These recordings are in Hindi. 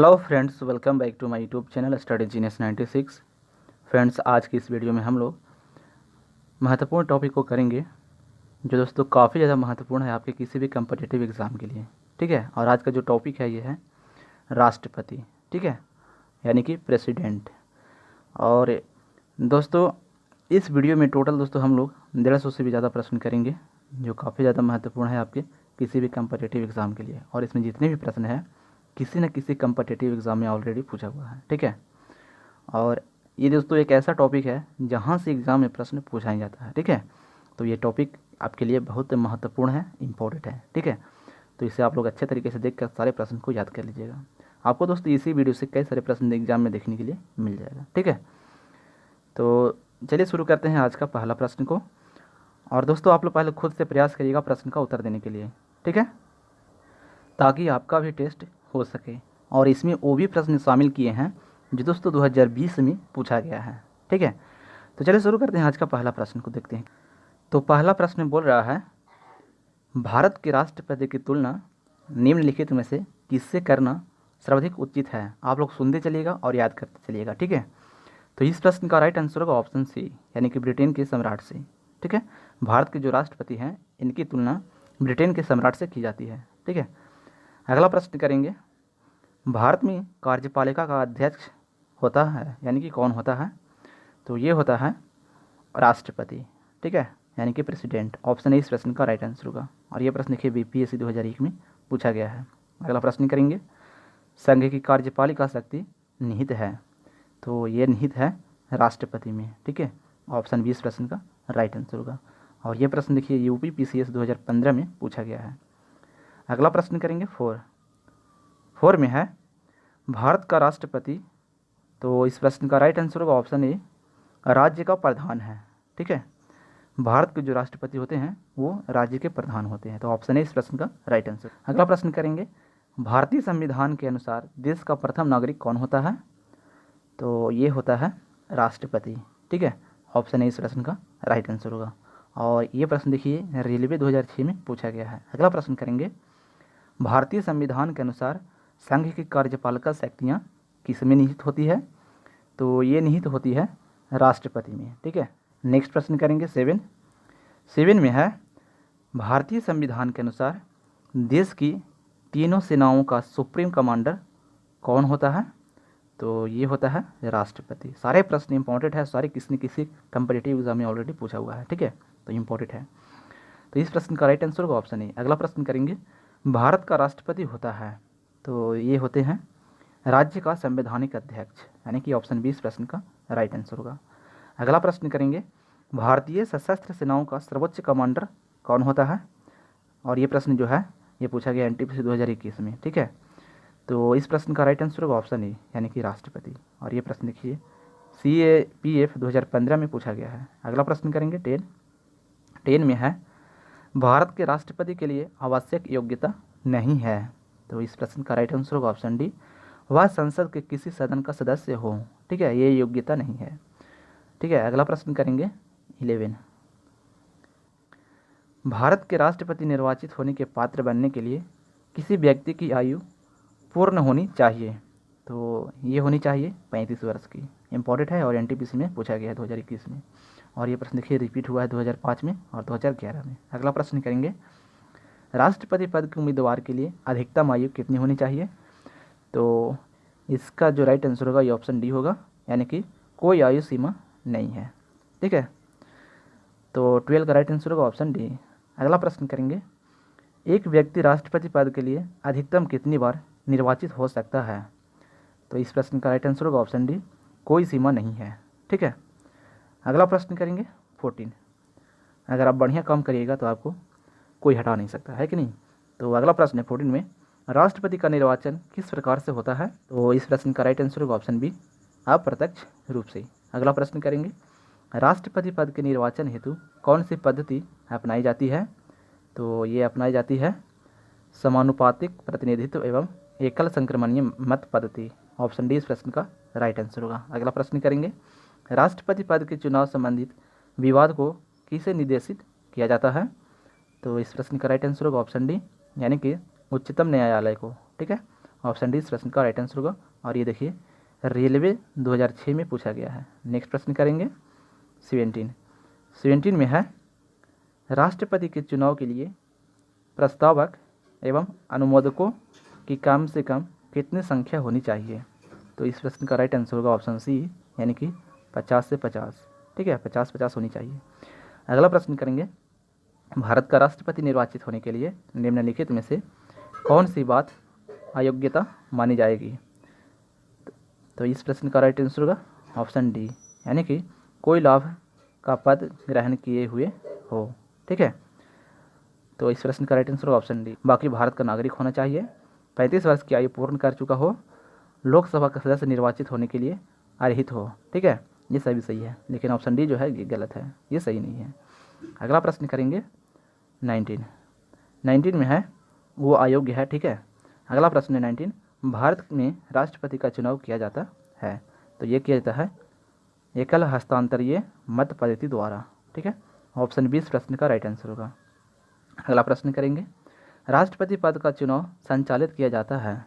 Hello friends, welcome back to my YouTube channel study genius 96। Friends, आज की इस वीडियो में हम लोग महत्वपूर्ण टॉपिक को करेंगे जो दोस्तों काफ़ी ज़्यादा महत्वपूर्ण है आपके किसी भी कम्पिटिटिव एग्ज़ाम के लिए। ठीक है, और आज का जो टॉपिक है ये है राष्ट्रपति। ठीक है, यानी कि प्रेसिडेंट। और दोस्तों इस वीडियो में टोटल दोस्तों हम लोग 150 से भी ज़्यादा प्रश्न करेंगे जो काफ़ी ज़्यादा महत्वपूर्ण है आपके किसी भी कम्पिटिटिव एग्ज़ाम के लिए। और इसमें जितने भी प्रश्न हैं किसी न किसी कम्पिटिटिव एग्ज़ाम में ऑलरेडी पूछा हुआ है। ठीक है, और ये दोस्तों एक ऐसा टॉपिक है जहाँ से एग्ज़ाम में प्रश्न पूछा ही जाता है। ठीक है, तो ये टॉपिक आपके लिए बहुत महत्वपूर्ण है, इम्पोर्टेंट है। ठीक है, तो इसे आप लोग अच्छे तरीके से देखकर सारे प्रश्न को याद कर लीजिएगा। आपको दोस्तों इसी वीडियो से कई सारे प्रश्न एग्जाम में देखने के लिए मिल जाएगा। ठीक है, तो चलिए शुरू करते हैं आज का पहला प्रश्न को। और दोस्तों आप लोग पहले खुद से प्रयास करिएगा प्रश्न का उत्तर देने के लिए। ठीक है, ताकि आपका भी टेस्ट हो सके। और इसमें वो भी प्रश्न शामिल किए हैं जो दोस्तों 2020 में पूछा गया है। ठीक है, तो चलिए शुरू करते हैं आज का पहला प्रश्न को देखते हैं। तो पहला प्रश्न बोल रहा है, भारत के राष्ट्रपति की तुलना निम्नलिखित में से किससे करना सर्वाधिक उचित है। आप लोग सुनते चलिएगा और याद करते चलिएगा। ठीक है, तो इस प्रश्न का राइट आंसर होगा ऑप्शन सी, यानी कि ब्रिटेन के सम्राट से। ठीक है, भारत के जो राष्ट्रपति हैं इनकी तुलना ब्रिटेन के सम्राट से की जाती है। ठीक है, अगला प्रश्न करेंगे, भारत में कार्यपालिका का अध्यक्ष होता है यानी कि कौन होता है। तो ये होता है राष्ट्रपति। ठीक है, यानी कि प्रेसिडेंट। ऑप्शन ए इस प्रश्न का राइट आंसर होगा। और ये प्रश्न देखिए बीपीएससी 2001 में पूछा गया है। अगला प्रश्न करेंगे, संघ की कार्यपालिका शक्ति निहित है। तो ये निहित है राष्ट्रपति में। ठीक है, ऑप्शन बी इस प्रश्न का राइट आंसर होगा। और ये प्रश्न देखिए यूपी पीसीएस 2015 में पूछा गया है। अगला प्रश्न करेंगे फोर में है, भारत का राष्ट्रपति। तो इस प्रश्न का राइट आंसर होगा ऑप्शन ए, राज्य का प्रधान है। ठीक है, भारत के जो राष्ट्रपति होते हैं वो राज्य के प्रधान होते हैं। तो ऑप्शन ए इस प्रश्न का राइट आंसर। अगला प्रश्न करेंगे, भारतीय संविधान के अनुसार देश का प्रथम नागरिक कौन होता है। तो ये होता है राष्ट्रपति। ठीक है, ऑप्शन ए इस प्रश्न का राइट आंसर होगा। और ये प्रश्न देखिए रेलवे 2006 में पूछा गया है। अगला प्रश्न करेंगे, भारतीय संविधान के अनुसार संघ की कार्यपालिका शक्तियाँ किस में निहित होती है। तो ये निहित होती है राष्ट्रपति में। ठीक है, नेक्स्ट प्रश्न करेंगे सेवन में है, भारतीय संविधान के अनुसार देश की तीनों सेनाओं का सुप्रीम कमांडर कौन होता है। तो ये होता है राष्ट्रपति। सारे प्रश्न इंपॉर्टेंट है, सारे किसी न किसी कंपटीटिव एग्जाम में ऑलरेडी पूछा हुआ है। ठीक है, तो इंपॉर्टेंट है। तो इस प्रश्न का राइट आंसर होगा ऑप्शन ए। अगला प्रश्न करेंगे, भारत का राष्ट्रपति होता है। तो ये होते हैं राज्य का संवैधानिक अध्यक्ष, यानी कि ऑप्शन बी इस प्रश्न का राइट आंसर होगा। अगला प्रश्न करेंगे, भारतीय सशस्त्र सेनाओं का सर्वोच्च कमांडर कौन होता है। और ये प्रश्न जो है ये पूछा गया एनटीपीसी 2021 में। ठीक है, तो इस प्रश्न का राइट आंसर होगा ऑप्शन ए, यानी कि राष्ट्रपति। और ये प्रश्न देखिए CAPF 2015 में पूछा गया है। अगला प्रश्न करेंगे 10 में है, भारत के राष्ट्रपति के लिए आवश्यक योग्यता नहीं है। तो इस प्रश्न का राइट आंसर होगा ऑप्शन डी, वह संसद के किसी सदन का सदस्य हो। ठीक है, ये योग्यता नहीं है। ठीक है, अगला प्रश्न करेंगे 11, भारत के राष्ट्रपति निर्वाचित होने के पात्र बनने के लिए किसी व्यक्ति की आयु पूर्ण होनी चाहिए। तो ये होनी चाहिए 35 वर्ष की। इम्पॉर्टेंट है और एनटीपीसी में पूछा गया है 2021 में। और ये प्रश्न देखिए रिपीट हुआ है 2005 में और 2011 में। अगला प्रश्न करेंगे, राष्ट्रपति पद के उम्मीदवार के लिए अधिकतम आयु कितनी होनी चाहिए। तो इसका जो राइट आंसर होगा ये ऑप्शन डी होगा, यानी कि कोई आयु सीमा नहीं है। ठीक है, तो 12 का राइट आंसर होगा ऑप्शन डी। अगला प्रश्न करेंगे, एक व्यक्ति राष्ट्रपति पद के लिए अधिकतम कितनी बार निर्वाचित हो सकता है। तो इस प्रश्न का राइट आंसर होगा ऑप्शन डी, कोई सीमा नहीं है। ठीक है, अगला प्रश्न करेंगे 14, अगर आप बढ़िया काम करिएगा तो आपको कोई हटा नहीं सकता है कि नहीं। तो अगला प्रश्न है 14 में, राष्ट्रपति का निर्वाचन किस प्रकार से होता है। तो इस प्रश्न का राइट आंसर होगा ऑप्शन बी, अप्रत्यक्ष रूप से। अगला प्रश्न करेंगे, राष्ट्रपति पद के निर्वाचन हेतु कौन सी पद्धति अपनाई जाती है। तो ये अपनाई जाती है समानुपातिक प्रतिनिधित्व एवं एकल संक्रमणीय मत पद्धति। ऑप्शन डी इस प्रश्न का राइट आंसर होगा। अगला प्रश्न करेंगे, राष्ट्रपति पद के चुनाव संबंधित विवाद को किसे निर्देशित किया जाता है। तो इस प्रश्न का राइट आंसर होगा ऑप्शन डी, यानी कि उच्चतम न्यायालय को। ठीक है, ऑप्शन डी इस प्रश्न का राइट आंसर होगा। और ये देखिए रेलवे 2006 में पूछा गया है। नेक्स्ट प्रश्न करेंगे 17 में है राष्ट्रपति के चुनाव के लिए प्रस्तावक एवं अनुमोदकों की कम से कम कितनी संख्या होनी चाहिए। तो इस प्रश्न का राइट आंसर होगा ऑप्शन सी, यानी कि 50 से 50। ठीक है, 50-50 होनी चाहिए। अगला प्रश्न करेंगे भारत का राष्ट्रपति निर्वाचित होने के लिए निम्नलिखित में से कौन सी बात अयोग्यता मानी जाएगी। तो इस प्रश्न का राइट आंसर होगा ऑप्शन डी, यानी कि कोई लाभ का पद ग्रहण किए हुए हो। ठीक है, तो इस प्रश्न का राइट आंसर होगा ऑप्शन डी। बाकी भारत का नागरिक होना चाहिए, 35 वर्ष की आयु पूर्ण कर चुका हो, लोकसभा का सदस्य निर्वाचित होने के लिए अर्हित हो। ठीक है, ये सभी सही है, लेकिन ऑप्शन डी जो है ये गलत है, ये सही नहीं है। अगला प्रश्न करेंगे 19 में है वो अयोग्य है। ठीक है, अगला प्रश्न है 19, भारत में राष्ट्रपति का चुनाव किया जाता है। तो ये किया जाता है एकल हस्तांतरीय मत पद्धति द्वारा। ठीक है, ऑप्शन 20 प्रश्न का राइट आंसर होगा। अगला प्रश्न करेंगे राष्ट्रपति पद का चुनाव संचालित किया जाता है।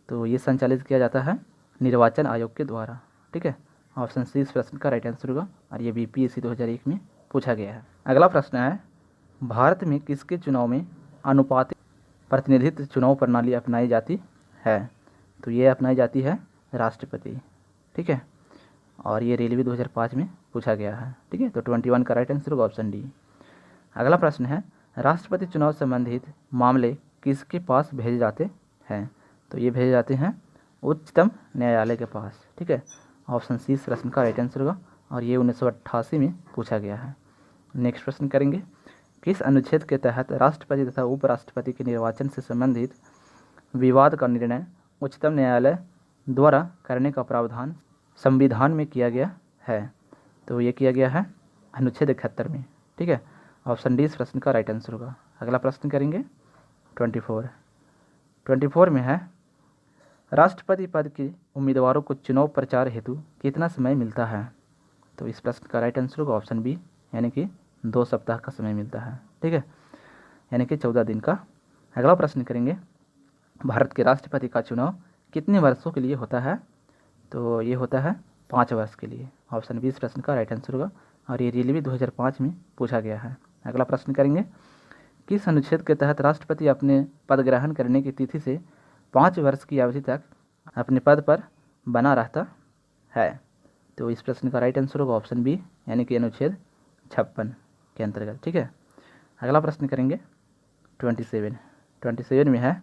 तो ये संचालित किया जाता है निर्वाचन आयोग के द्वारा। ठीक है, ऑप्शन सी इस प्रश्न का राइट आंसर होगा। और ये बीपीएससी 2001 में पूछा गया है। अगला प्रश्न है भारत में किसके चुनाव में अनुपातिक प्रतिनिधित्व चुनाव प्रणाली अपनाई जाती है। तो ये अपनाई जाती है राष्ट्रपति। ठीक है, और ये रेलवे 2005 में पूछा गया है। ठीक है, तो 21 का राइट आंसर होगा ऑप्शन डी। अगला प्रश्न है राष्ट्रपति चुनाव संबंधित मामले किसके पास भेजे जाते हैं। तो ये भेजे जाते हैं उच्चतम न्यायालय के पास। ठीक है, ऑप्शन सी इस प्रश्न का राइट आंसर होगा। और ये 1988 में पूछा गया है। नेक्स्ट प्रश्न करेंगे किस अनुच्छेद के तहत राष्ट्रपति तथा उपराष्ट्रपति के निर्वाचन से संबंधित विवाद का निर्णय उच्चतम न्यायालय द्वारा करने का प्रावधान संविधान में किया गया है। तो ये किया गया है अनुच्छेद 71 में। ठीक है, ऑप्शन डी इस प्रश्न का राइट आंसर होगा। अगला प्रश्न करेंगे 24 में है राष्ट्रपति पद के उम्मीदवारों को चुनाव प्रचार हेतु कितना समय मिलता है। तो इस प्रश्न का राइट आंसर होगा ऑप्शन बी, यानी कि 2 सप्ताह का समय मिलता है। ठीक है, यानी कि 14 दिन का। अगला प्रश्न करेंगे भारत के राष्ट्रपति का चुनाव कितने वर्षों के लिए होता है। तो ये होता है 5 वर्ष के लिए। ऑप्शन बी इस प्रश्न का राइट आंसर होगा। और ये रेलवे 2005 में पूछा गया है। अगला प्रश्न करेंगे किस अनुच्छेद के तहत राष्ट्रपति अपने पद ग्रहण करने की तिथि से 5 वर्ष की अवधि तक अपने पद पर बना रहता है। तो इस प्रश्न का राइट आंसर होगा ऑप्शन बी, यानी कि अनुच्छेद 56 के अंतर्गत। ठीक है, अगला प्रश्न करेंगे 27 में है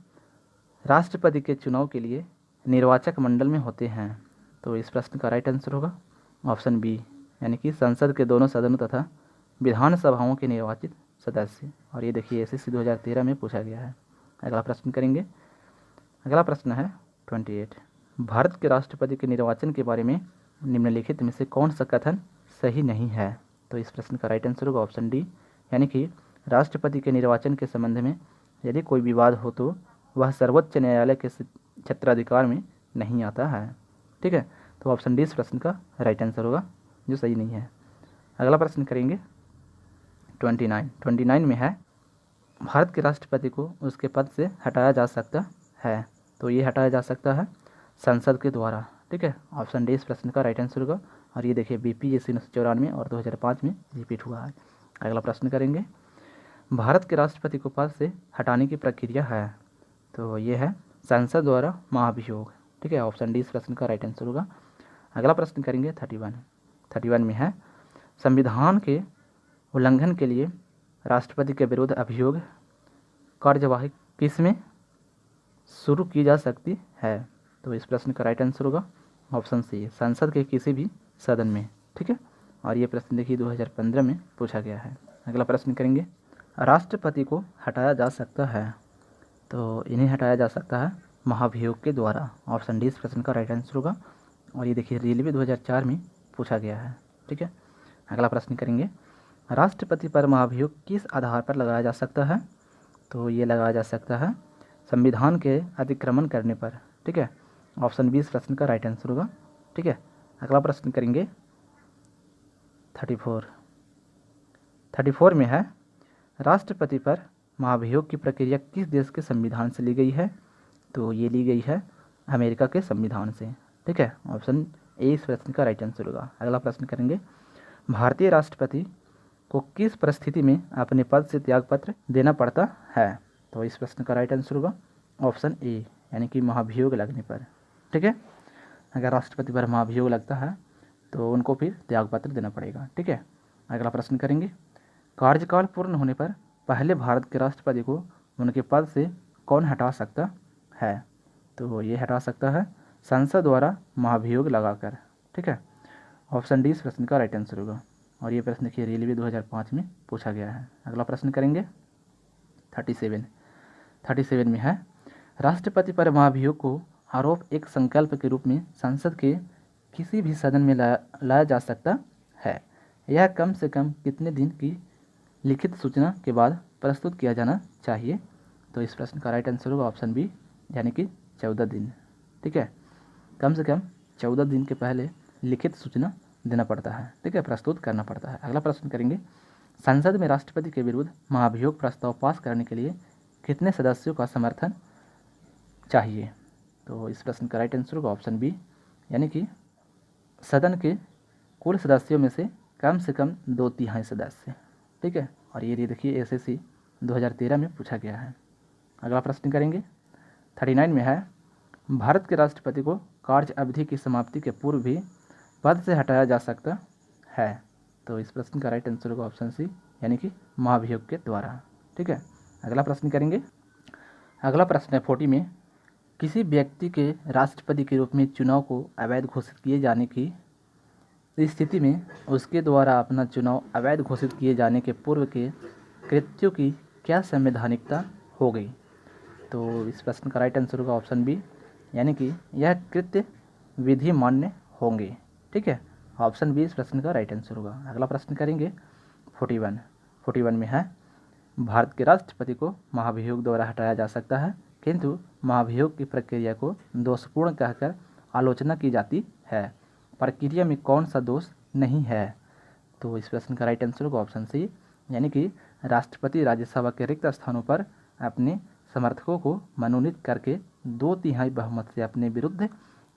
राष्ट्रपति के चुनाव के लिए निर्वाचक मंडल में होते हैं। तो इस प्रश्न का राइट आंसर होगा ऑप्शन बी, यानी कि संसद के दोनों सदनों तथा विधानसभाओं के निर्वाचित सदस्य। और ये देखिए एसएससी 2013 में पूछा गया है। अगला प्रश्न करेंगे, अगला प्रश्न है 28, भारत के राष्ट्रपति के निर्वाचन के बारे में निम्नलिखित में से कौन सा कथन सही नहीं है। तो इस प्रश्न का राइट आंसर होगा ऑप्शन डी, यानी कि राष्ट्रपति के निर्वाचन के संबंध में यदि कोई विवाद हो तो वह सर्वोच्च न्यायालय के क्षेत्राधिकार में नहीं आता है। ठीक है, तो ऑप्शन डी इस प्रश्न का राइट आंसर होगा, जो सही नहीं है। अगला प्रश्न करेंगे 29 में है भारत के राष्ट्रपति को उसके पद से हटाया जा सकता है। तो ये हटाया जा सकता है संसद के द्वारा। ठीक है, ऑप्शन डी इस प्रश्न का राइट आंसर होगा। और ये देखिए बीपीएससी 1994 और 2005 में रिपीट हुआ है। अगला प्रश्न करेंगे भारत के राष्ट्रपति को पद से हटाने की प्रक्रिया है। तो ये है संसद द्वारा महाभियोग। ठीक है, ऑप्शन डी इस प्रश्न का राइट आंसर होगा। अगला प्रश्न करेंगे 31 में है संविधान के उल्लंघन के लिए राष्ट्रपति के विरुद्ध अभियोग कार्यवाही किस में शुरू की जा सकती है। तो इस प्रश्न का राइट आंसर होगा ऑप्शन सी, संसद के किसी भी सदन में। ठीक है, और ये प्रश्न देखिए 2015 में पूछा गया है। अगला प्रश्न करेंगे राष्ट्रपति को हटाया जा सकता है। तो इन्हें हटाया जा सकता है महाभियोग के द्वारा। ऑप्शन डी इस प्रश्न का राइट आंसर होगा। और ये देखिए रेलवे 2004 में पूछा गया है। ठीक है, अगला प्रश्न करेंगे राष्ट्रपति पर महाभियोग किस आधार पर लगाया जा सकता है। तो ये लगाया जा सकता है संविधान के अतिक्रमण करने पर। ठीक है, ऑप्शन बी इस प्रश्न का राइट आंसर होगा। ठीक है, अगला प्रश्न करेंगे 34 में है राष्ट्रपति पर महाभियोग की प्रक्रिया किस देश के संविधान से ली गई है। तो ये ली गई है अमेरिका के संविधान से। ठीक है, ऑप्शन ए इस प्रश्न का राइट आंसर होगा। अगला प्रश्न करेंगे, भारतीय राष्ट्रपति को किस परिस्थिति में अपने पद से त्यागपत्र देना पड़ता है? तो इस प्रश्न का राइट आंसर होगा ऑप्शन ए, यानी कि महाभियोग लगने पर। ठीक है, अगर राष्ट्रपति पर महाभियोग लगता है तो उनको फिर त्यागपत्र देना पड़ेगा। ठीक है, अगला प्रश्न करेंगे, कार्यकाल पूर्ण होने पर पहले भारत के राष्ट्रपति को उनके पद से कौन हटा सकता है? तो ये हटा सकता है संसद द्वारा महाभियोग लगाकर। ठीक है, ऑप्शन डी इस प्रश्न का राइट आंसर होगा। और ये प्रश्न देखिए रेलवे 2005 में पूछा गया है। अगला प्रश्न करेंगे 37 में है, राष्ट्रपति पर महाभियोग को आरोप एक संकल्प के रूप में संसद के किसी भी सदन में लाया जा सकता है। यह कम से कम कितने दिन की लिखित सूचना के बाद प्रस्तुत किया जाना चाहिए? तो इस प्रश्न का राइट आंसर होगा ऑप्शन बी, यानी कि 14 दिन। ठीक है, कम से कम 14 दिन के पहले लिखित सूचना देना पड़ता है। ठीक है, प्रस्तुत करना पड़ता है। अगला प्रश्न करेंगे, संसद में राष्ट्रपति के विरुद्ध महाभियोग प्रस्ताव पास करने के लिए कितने सदस्यों का समर्थन चाहिए? तो इस प्रश्न का राइट आंसर होगा ऑप्शन बी, यानी कि सदन के कुल सदस्यों में से कम 2/3 सदस्य। ठीक है, और ये देखिए SSC 2013 में पूछा गया है। अगला प्रश्न करेंगे 39 में है, भारत के राष्ट्रपति को कार्य अवधि की समाप्ति के पूर्व भी पद से हटाया जा सकता है? तो इस प्रश्न का राइट आंसर होगा ऑप्शन सी, यानी कि महाभियोग के द्वारा। ठीक है, अगला प्रश्न करेंगे, अगला प्रश्न है 40 में, किसी व्यक्ति के राष्ट्रपति के रूप में चुनाव को अवैध घोषित किए जाने की स्थिति में उसके द्वारा अपना चुनाव अवैध घोषित किए जाने के पूर्व के कृत्यों की क्या संवैधानिकता हो गई? तो इस प्रश्न का राइट आंसर होगा ऑप्शन बी, यानी कि यह कृत्य विधि मान्य होंगे। ठीक है, ऑप्शन बी इस प्रश्न का राइट आंसर होगा। अगला प्रश्न करेंगे 41 में है, भारत के राष्ट्रपति को महाभियोग द्वारा हटाया जा सकता है, किंतु महाभियोग की प्रक्रिया को दोषपूर्ण कहकर आलोचना की जाती है। प्रक्रिया में कौन सा दोष नहीं है? तो इस प्रश्न का राइट आंसर होगा ऑप्शन सी, यानी कि राष्ट्रपति राज्यसभा के रिक्त स्थानों पर अपने समर्थकों को मनोनीत करके 2/3 बहुमत से अपने विरुद्ध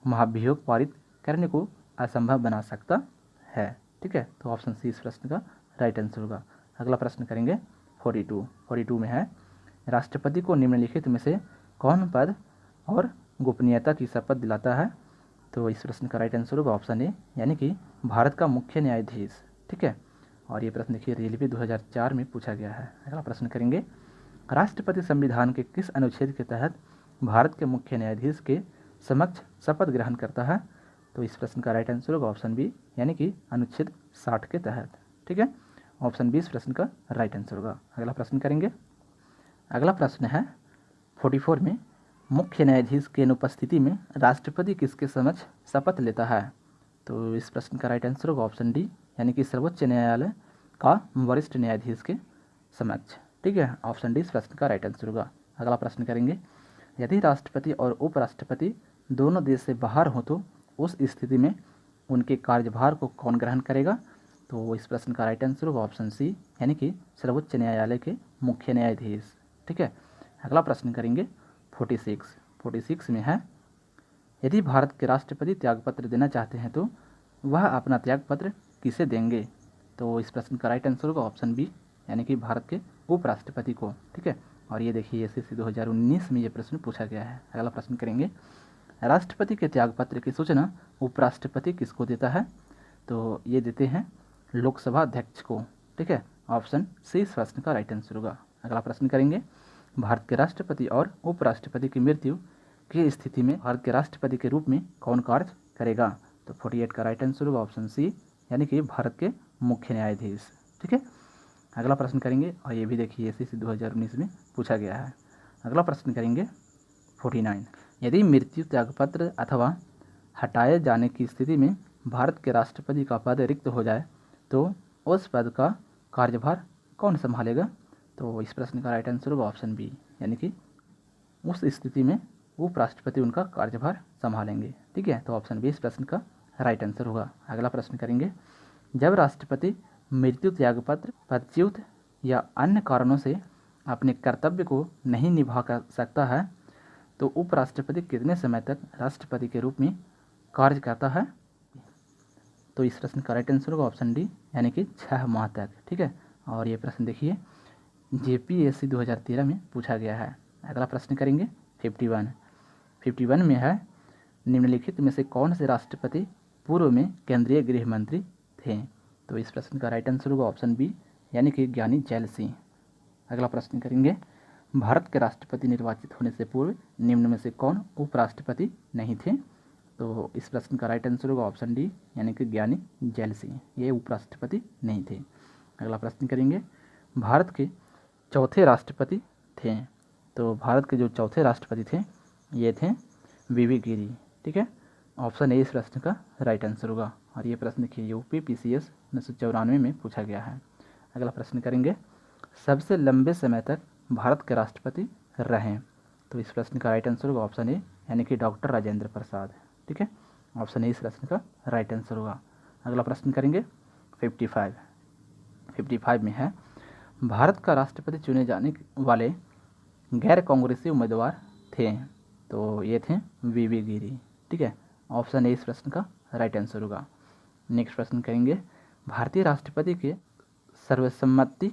महाभियोग पारित करने को असंभव बना सकता है। ठीक है, तो ऑप्शन सी इस प्रश्न का राइट आंसर होगा। अगला प्रश्न करेंगे 42 में है, राष्ट्रपति को निम्नलिखित में से कौन पद और गोपनीयता की शपथ दिलाता है? तो इस प्रश्न का राइट आंसर होगा ऑप्शन ए, यानी कि भारत का मुख्य न्यायाधीश। ठीक है, और ये प्रश्न देखिए रेलवे 2004 में पूछा गया है। अगला प्रश्न करेंगे, राष्ट्रपति संविधान के किस अनुच्छेद के तहत भारत के मुख्य न्यायाधीश के समक्ष शपथ ग्रहण करता है? तो इस प्रश्न का राइट आंसर होगा ऑप्शन बी, यानी कि अनुच्छेद 60 के तहत। ठीक है, ऑप्शन बी इस प्रश्न का राइट आंसर होगा। अगला प्रश्न करेंगे, अगला प्रश्न है 44 में, मुख्य न्यायाधीश की अनुपस्थिति में राष्ट्रपति किसके समक्ष शपथ लेता है? तो इस प्रश्न का राइट आंसर होगा ऑप्शन डी, यानी कि सर्वोच्च न्यायालय का वरिष्ठ न्यायाधीश के समक्ष। ठीक है, ऑप्शन डी इस प्रश्न का राइट आंसर होगा। अगला प्रश्न करेंगे, यदि राष्ट्रपति और उपराष्ट्रपति दोनों देश से बाहर हो तो उस स्थिति में उनके कार्यभार को कौन ग्रहण करेगा? तो इस प्रश्न का राइट आंसर होगा ऑप्शन सी, यानी कि सर्वोच्च न्यायालय के मुख्य न्यायाधीश। ठीक है, अगला प्रश्न करेंगे 46 में है, यदि भारत के राष्ट्रपति त्यागपत्र देना चाहते हैं तो वह अपना त्यागपत्र किसे देंगे? तो इस प्रश्न का राइट आंसर होगा ऑप्शन बी, यानी कि भारत के उपराष्ट्रपति को। ठीक है, और ये देखिए SSC 2019 में ये प्रश्न पूछा गया है। अगला प्रश्न करेंगे, राष्ट्रपति के त्यागपत्र की सूचना उपराष्ट्रपति किसको देता है? तो ये देते हैं लोकसभा अध्यक्ष को। ठीक है, ऑप्शन सी इस प्रश्न का राइट आंसर होगा। अगला प्रश्न करेंगे, भारत के राष्ट्रपति और उपराष्ट्रपति की मृत्यु की स्थिति में भारत के राष्ट्रपति के रूप में कौन कार्य करेगा? तो 48 का राइट आंसर होगा ऑप्शन सी, यानी कि भारत के मुख्य न्यायाधीश। ठीक है, अगला प्रश्न करेंगे, और ये भी देखिए SSC 2019 में पूछा गया है। अगला प्रश्न करेंगे 49, यदि मृत्यु त्यागपत्र अथवा हटाए जाने की स्थिति में भारत के राष्ट्रपति का पद रिक्त हो जाए तो उस पद का कार्यभार कौन संभालेगा? तो इस प्रश्न का राइट आंसर होगा ऑप्शन बी, यानी कि उस स्थिति में उपराष्ट्रपति उनका कार्यभार संभालेंगे। ठीक है, तो ऑप्शन बी इस प्रश्न का राइट आंसर होगा। अगला प्रश्न करेंगे, जब राष्ट्रपति मृत्यु त्यागपत्र, पदच्युत या अन्य कारणों से अपने कर्तव्य को नहीं निभा सकता है तो उपराष्ट्रपति कितने समय तक राष्ट्रपति के रूप में कार्य करता है? तो इस प्रश्न का राइट आंसर होगा ऑप्शन डी, यानी कि 6 माह तक। ठीक है, और ये प्रश्न देखिए JPSC 2013 में पूछा गया है। अगला प्रश्न करेंगे 51 में है, निम्नलिखित में से कौन से राष्ट्रपति पूर्व में केंद्रीय गृह मंत्री थे? तो इस प्रश्न का राइट आंसर होगा ऑप्शन बी, यानी कि ज्ञानी जैल सिंह। अगला प्रश्न करेंगे, भारत के राष्ट्रपति निर्वाचित होने से पूर्व निम्न में से कौन उपराष्ट्रपति नहीं थे? तो इस प्रश्न का राइट आंसर होगा ऑप्शन डी, यानी कि ज्ञानी जैल सिंह, ये उपराष्ट्रपति नहीं थे। अगला प्रश्न करेंगे, भारत के चौथे राष्ट्रपति थे। तो भारत के जो चौथे राष्ट्रपति थे ये थे वीवी गिरी। ठीक है, ऑप्शन ए इस प्रश्न का राइट आंसर होगा। और ये प्रश्न देखिए UPPCS 1994 में पूछा गया है। अगला प्रश्न करेंगे, सबसे लंबे समय तक भारत के राष्ट्रपति रहे? तो इस प्रश्न का राइट आंसर होगा ऑप्शन ए, यानी कि डॉक्टर राजेंद्र प्रसाद। ठीक है, ऑप्शन ए इस प्रश्न का राइट आंसर होगा। अगला प्रश्न करेंगे 55 में है, भारत का राष्ट्रपति चुने जाने वाले गैर कांग्रेसी उम्मीदवार थे? तो ये थे वीवी गिरी। ठीक है, ऑप्शन ए इस प्रश्न का राइट आंसर होगा। नेक्स्ट प्रश्न करेंगे, भारतीय राष्ट्रपति के सर्वसम्मति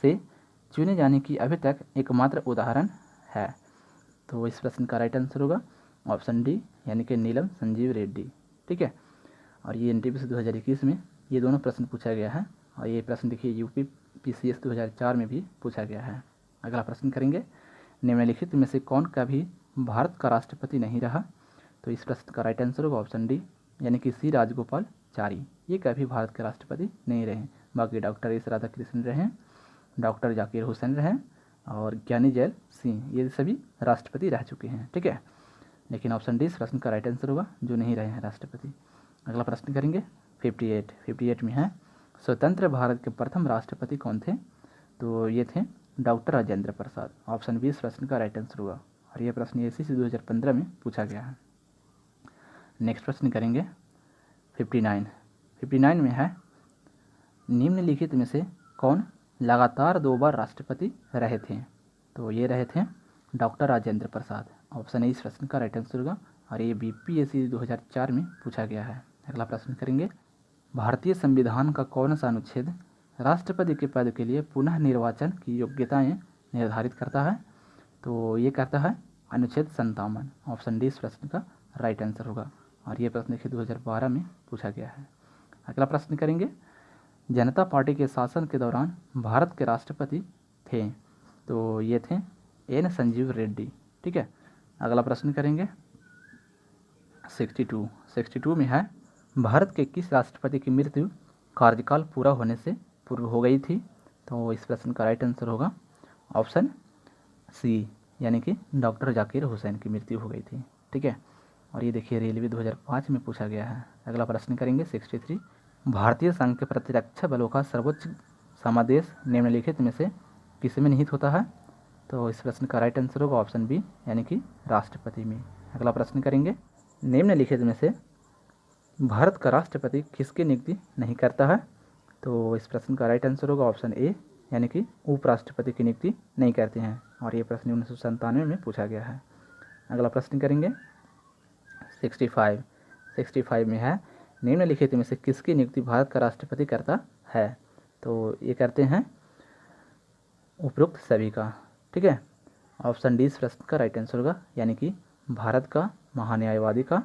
से चुने जाने की अभी तक एकमात्र उदाहरण है? तो इस प्रश्न का राइट आंसर होगा ऑप्शन डी, यानी कि नीलम संजीव रेड्डी। ठीक है, और ये NTPC 2021 में ये दोनों प्रश्न पूछा गया है। और ये प्रश्न देखिए UPPCS 2004 में भी पूछा गया है। अगला प्रश्न करेंगे, निम्नलिखित में से कौन कभी भारत का राष्ट्रपति नहीं रहा? तो इस प्रश्न का राइट आंसर होगा ऑप्शन डी, यानी कि C राजगोपालचारी, ये कभी भारत के राष्ट्रपति नहीं रहे। बाकी डॉक्टर एस राधाकृष्णन रहे, डॉक्टर जाकिर हुसैन रहे और ज्ञानी जैल सिंह, ये सभी राष्ट्रपति रह चुके हैं। ठीक है, लेकिन ऑप्शन डी इस प्रश्न का राइट आंसर होगा, जो नहीं रहे हैं राष्ट्रपति। अगला प्रश्न करेंगे 58 में है, स्वतंत्र भारत के प्रथम राष्ट्रपति कौन थे? तो ये थे doctor Rajendra Prasad. Option B इस प्रश्न का राइट आंसर होगा। और ये प्रश्न SSC 2015 में पूछा गया है। नेक्स्ट प्रश्न करेंगे 59 में है, निम्नलिखित में से कौन लगातार 2 बार राष्ट्रपति रहे थे? तो ये रहे थे doctor Rajendra Prasad. Option A इस प्रश्न का राइट आंसर होगा। और ये BPSC 2004 में पूछा गया है। अगला प्रश्न करेंगे, भारतीय संविधान का कौन सा अनुच्छेद राष्ट्रपति के पद के लिए पुनः निर्वाचन की योग्यताएं निर्धारित करता है? तो ये करता है अनुच्छेद 57। ऑप्शन डी इस प्रश्न का राइट आंसर होगा। और ये प्रश्न देखिए 2012 में पूछा गया है। अगला प्रश्न करेंगे, जनता पार्टी के शासन के दौरान भारत के राष्ट्रपति थे? तो ये थे N संजीव रेड्डी। ठीक है, अगला प्रश्न करेंगे 62 में है, भारत के किस राष्ट्रपति की मृत्यु कार्यकाल पूरा होने से पूर्व हो गई थी? तो इस प्रश्न का राइट आंसर होगा ऑप्शन सी, यानी कि डॉक्टर जाकिर हुसैन की मृत्यु हो गई थी। ठीक है, और ये देखिए रेलवे 2005 में पूछा गया है। अगला प्रश्न करेंगे 63, भारतीय संघ के प्रतिरक्षा बलों का सर्वोच्च समादेश निम्नलिखित में से किसमें निहित होता है? तो इस प्रश्न का राइट आंसर होगा ऑप्शन बी, यानी कि राष्ट्रपति में। अगला प्रश्न करेंगे, निम्नलिखित में से भारत का राष्ट्रपति किसकी नियुक्ति नहीं करता है? तो इस प्रश्न का राइट आंसर होगा ऑप्शन ए, यानी कि उपराष्ट्रपति की नियुक्ति नहीं करते हैं। और ये प्रश्न 1997 में पूछा गया है। अगला प्रश्न करेंगे 65 में है, निम्नलिखित में से किसकी नियुक्ति भारत का राष्ट्रपति करता है? तो ये करते हैं उपरोक्त सभी का। ठीक है, ऑप्शन डी इस प्रश्न का राइट आंसर होगा, यानी कि भारत का महान्यायवादी का,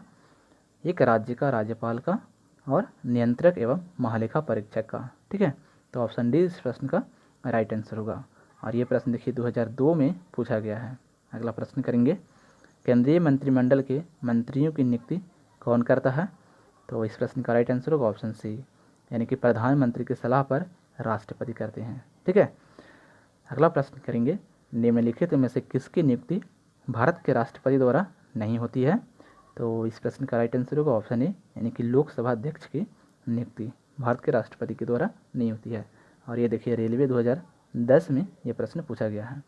एक राज्य का राज्यपाल का और नियंत्रक एवं महालेखा परीक्षक का। ठीक है, तो ऑप्शन डी इस प्रश्न का राइट आंसर होगा। और ये प्रश्न देखिए 2002 में पूछा गया है। अगला प्रश्न करेंगे, केंद्रीय मंत्रिमंडल के मंत्रियों की नियुक्ति कौन करता है? तो इस प्रश्न का राइट आंसर होगा ऑप्शन सी, यानी कि प्रधानमंत्री की सलाह पर राष्ट्रपति करते हैं। ठीक है, अगला प्रश्न करेंगे, निम्नलिखित में से किसकी नियुक्ति भारत के राष्ट्रपति द्वारा नहीं होती है? तो इस प्रश्न का राइट आंसर होगा ऑप्शन ए, यानी कि लोकसभा अध्यक्ष की नियुक्ति भारत के राष्ट्रपति के द्वारा नहीं होती है। और ये देखिए रेलवे 2010 में ये प्रश्न पूछा गया है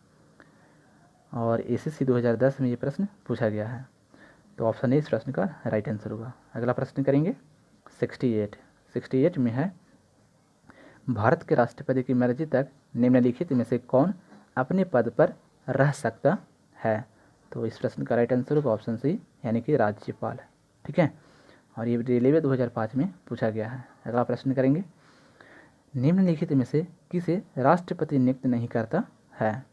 और SSC 2010 में ये प्रश्न पूछा गया है। तो ऑप्शन ए इस प्रश्न का राइट आंसर होगा। अगला प्रश्न करेंगे 68 में है, भारत के राष्ट्रपति की मर्जी तक निम्नलिखित में से कौन अपने पद पर रह सकता है? तो इस प्रश्न का राइट आंसर होगा ऑप्शन सी यानी कि राज्यपाल। ठीक है, और ये रेलवे 2005 में पूछा गया है। अगला प्रश्न करेंगे, निम्नलिखित में से किसे राष्ट्रपति नियुक्त नहीं करता है?